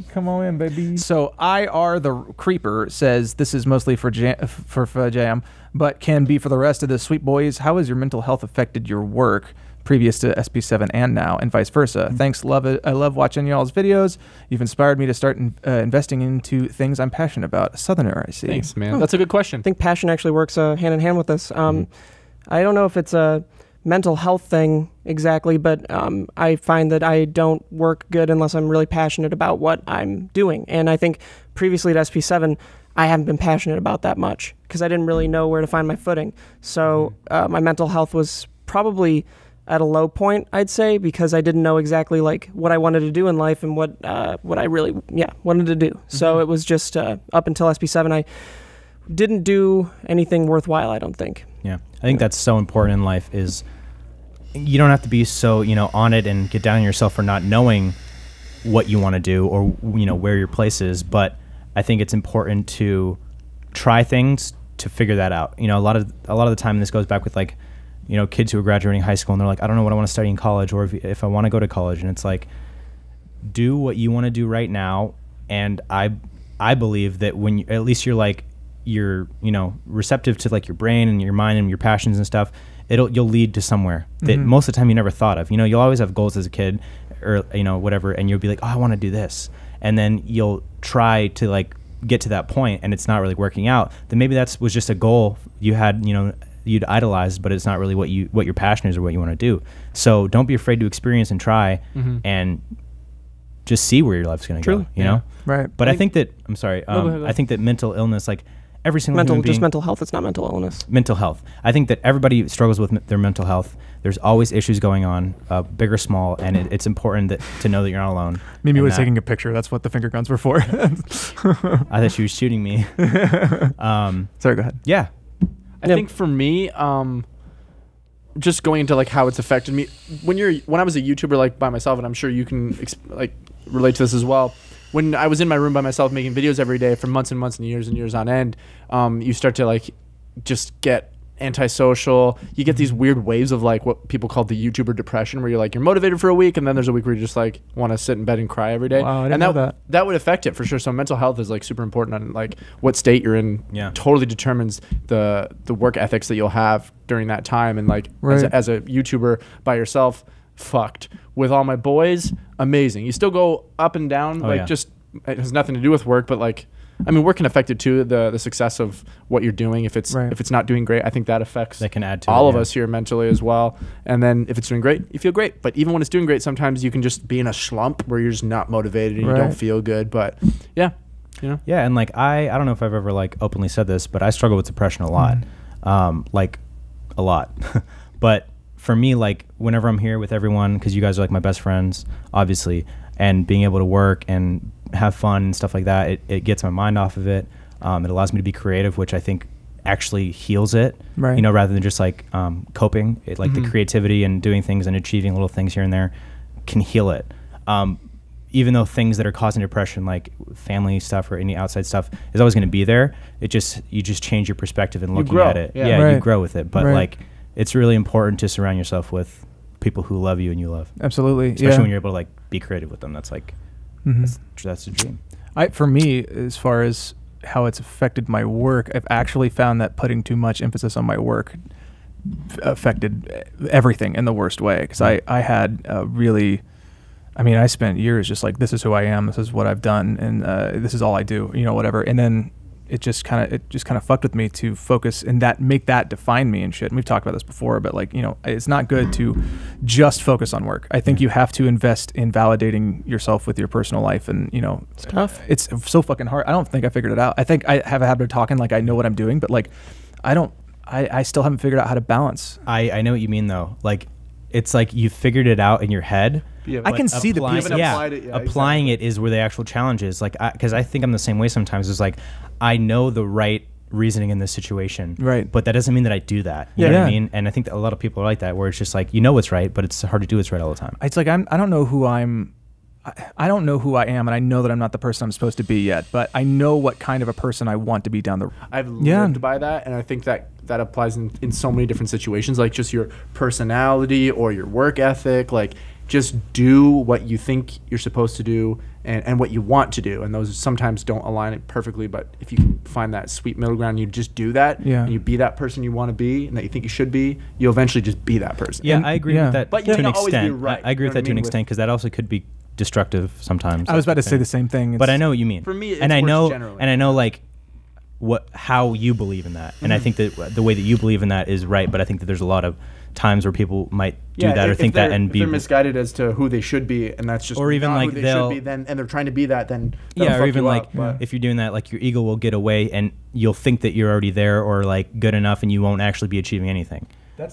Come on in, baby. So IR the Creeper says this is mostly for Jam, but can be for the rest of the sweet boys. How has your mental health affected your work previous to SP7 and now, and vice versa? Thanks, love it. I love watching y'all's videos. You've inspired me to start investing into things I'm passionate about. Southerner, I see. Thanks, man. That's a good question. I think passion actually works hand in hand with this. I don't know if it's a mental health thing exactly, but I find that I don't work good unless I'm really passionate about what I'm doing. And I think previously at SP7, I haven't been passionate about that much because I didn't really know where to find my footing. So my mental health was probably at a low point, I'd say, because I didn't know exactly like what I wanted to do in life and what I really wanted to do. So it was just up until SP7, I didn't do anything worthwhile, I don't think. Yeah, I think that's so important in life is you don't have to be so, on it and get down on yourself for not knowing what you want to do or, where your place is. But I think it's important to try things to figure that out. A lot of the time, and this goes back with like, kids who are graduating high school and they're like, I don't know what I want to study in college or if I want to go to college. And it's like, do what you want to do right now. And I believe that when at least you're receptive to like your brain and your mind and your passions and stuff, you'll lead to somewhere that most of the time you never thought of. You'll always have goals as a kid or, whatever. And you'll be like, oh, I want to do this. And then you'll try to like get to that point and it's not really working out. Then maybe was just a goal you had, you'd idolized, but it's not really what your passion is or what you want to do. So don't be afraid to experience and try and just see where your life's going to go, you know? Right. But I think that, I'm sorry, go ahead. I think that mental illness, like every single human being, mental health. It's not mental illness. mental health. I think that everybody struggles with their mental health. There's always issues going on, big or small, and it's important to know that you're not alone. Mimi And was that- taking a picture. That's what the finger guns were for. I thought she was shooting me. Sorry, go ahead. Yeah. I think for me, just going into like how it's affected me when I was a YouTuber like by myself, and I'm sure you can relate to this as well. When I was in my room by myself making videos every day for months and months and years on end, you start to like just get antisocial. You get these weird waves of like what people call the YouTuber depression, where you're like, you're motivated for a week, and then there's a week where you just like want to sit in bed and cry every day. Wow, I didn't and know that. that would affect it for sure. So mental health is like super important, and like what state you're in totally determines the work ethics that you'll have during that time. And like Right. as a YouTuber by yourself, fucked. With all my boys, amazing. You still go up and down, just it has nothing to do with work, but like, I mean, work can affect it too. The success of what you're doing. If it's not doing great, I think that affects That can add to all it, of us here mentally as well. And then if it's doing great, you feel great. But even when it's doing great, sometimes you can just be in a slump where you're just not motivated and you don't feel good. But yeah, you know. Yeah, and like I don't know if I've ever like openly said this, but I struggle with depression a lot, like a lot. But for me, like whenever I'm here with everyone, because you guys are like my best friends, obviously, and being able to work and have fun and stuff like that, it gets my mind off of it. It allows me to be creative, which I think actually heals it, Right. you know, rather than just like coping. It, like the creativity and doing things and achieving little things here and there can heal it. Even though things that are causing depression, like family stuff or any outside stuff, is always going to be there. You just change your perspective and looking grow. at it. Yeah. Yeah, Right. you grow with it. But Right. like, it's really important to surround yourself with people who love you and you love. Absolutely. Especially yeah. when you're able to like be creative with them. That's like that's a dream. For me, as far as how it's affected my work, I've actually found that putting too much emphasis on my work affected everything in the worst way. Because I had I spent years just like, this is who I am, this is what I've done, and this is all I do, you know, whatever. And then it just kind of fucked with me to focus and make that define me and shit. And we've talked about this before, but like, you know, it's not good to just focus on work. I think you have to invest in validating yourself with your personal life, and you know, It's tough. It's so fucking hard. I don't think I figured it out. I think I have a habit of talking like I know what I'm doing, but like I still haven't figured out how to balance. I know what you mean though. Like, it's like you figured it out in your head. Yeah, I but can see the applying, pieces. You haven't applied it yet, applying it is where the actual challenge is. Like, because I think I'm the same way sometimes. It's like, I know the right reasoning in this situation, Right. but that doesn't mean that I do that. You know what I Yeah. mean? And I think that a lot of people are like that, where it's just like, you know what's right, but it's hard to do what's right all the time. It's like I don't know who I'm. I don't know who I am, and I know that I'm not the person I'm supposed to be yet. But I know what kind of a person I want to be down the road. I've lived by that, and I think that applies in so many different situations, like just your personality or your work ethic. Like, just do what you think you're supposed to do and what you want to do, and those sometimes don't align it perfectly, but if you can find that sweet middle ground, you just do that, and you be that person you want to be and that you think you should be, you'll eventually just be that person. Yeah, I agree with that But you to an don't always be extent. right, I agree you with know that what to I an mean? extent, because that also could be destructive sometimes. I was about to That's say thing. the same thing. But I know what you mean. For me, and I works know, generally. and I know like how you believe in that, and I think that the way that you believe in that is right. But I think that there's a lot of times where people might do that or if think that they're- and if be they're misguided as to who they should be, and that's just Or even, not like, who they they'll- should be, then and they're trying to be that, then that'll or fuck even you like up, but- if you're doing that, like your ego will get away and you'll think that you're already there or like good enough, and you won't actually be achieving anything.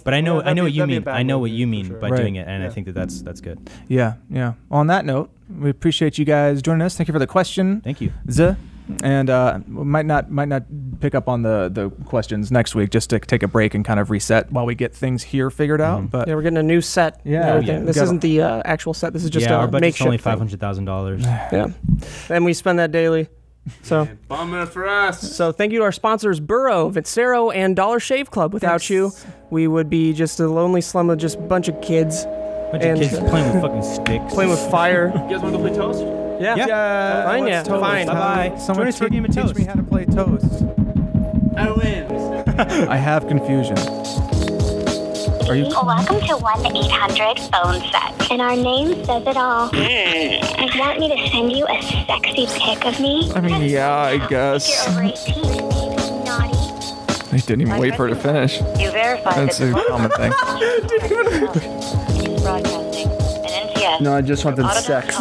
But I know that'd be- what you that'd be a mean. bad I know way what to you do it, mean for sure. by Right. doing it, and I Yeah. think that that's good. Yeah. Well, on that note, we appreciate you guys joining us. Thank you for the question. Thank you. And we might not pick up on the questions next week, just to take a break and kind of reset while we get things here figured out. But Yeah, we're getting a new set. and Yeah. everything. Yeah. This Got isn't the actual set. This is just our a budget's makeshift only thing. $500,000. Yeah, and we spend that daily. So, Bummer for us. so thank you to our sponsors, Burrow, Vincero, and Dollar Shave Club. Without you, we would be just a lonely slum with just a bunch of kids Bunch of And- kids playing with fucking sticks. playing with fire. You guys want to go play toast? Yeah. Fine, yeah, fine. Bye-bye. Someone Join us for a game of teach toast. me how to play toast. I win. I have confusion. Are you? Welcome to 1-800-PHONE set. And our name says it all. You want me to send you a sexy pic of me? I mean, yeah, I If guess. you're over 18 and maybe naughty. I didn't even wait for her to finish. You verified That's a common thing. Broadcasting. An NTS. No, I just wanted Auto.com. sex.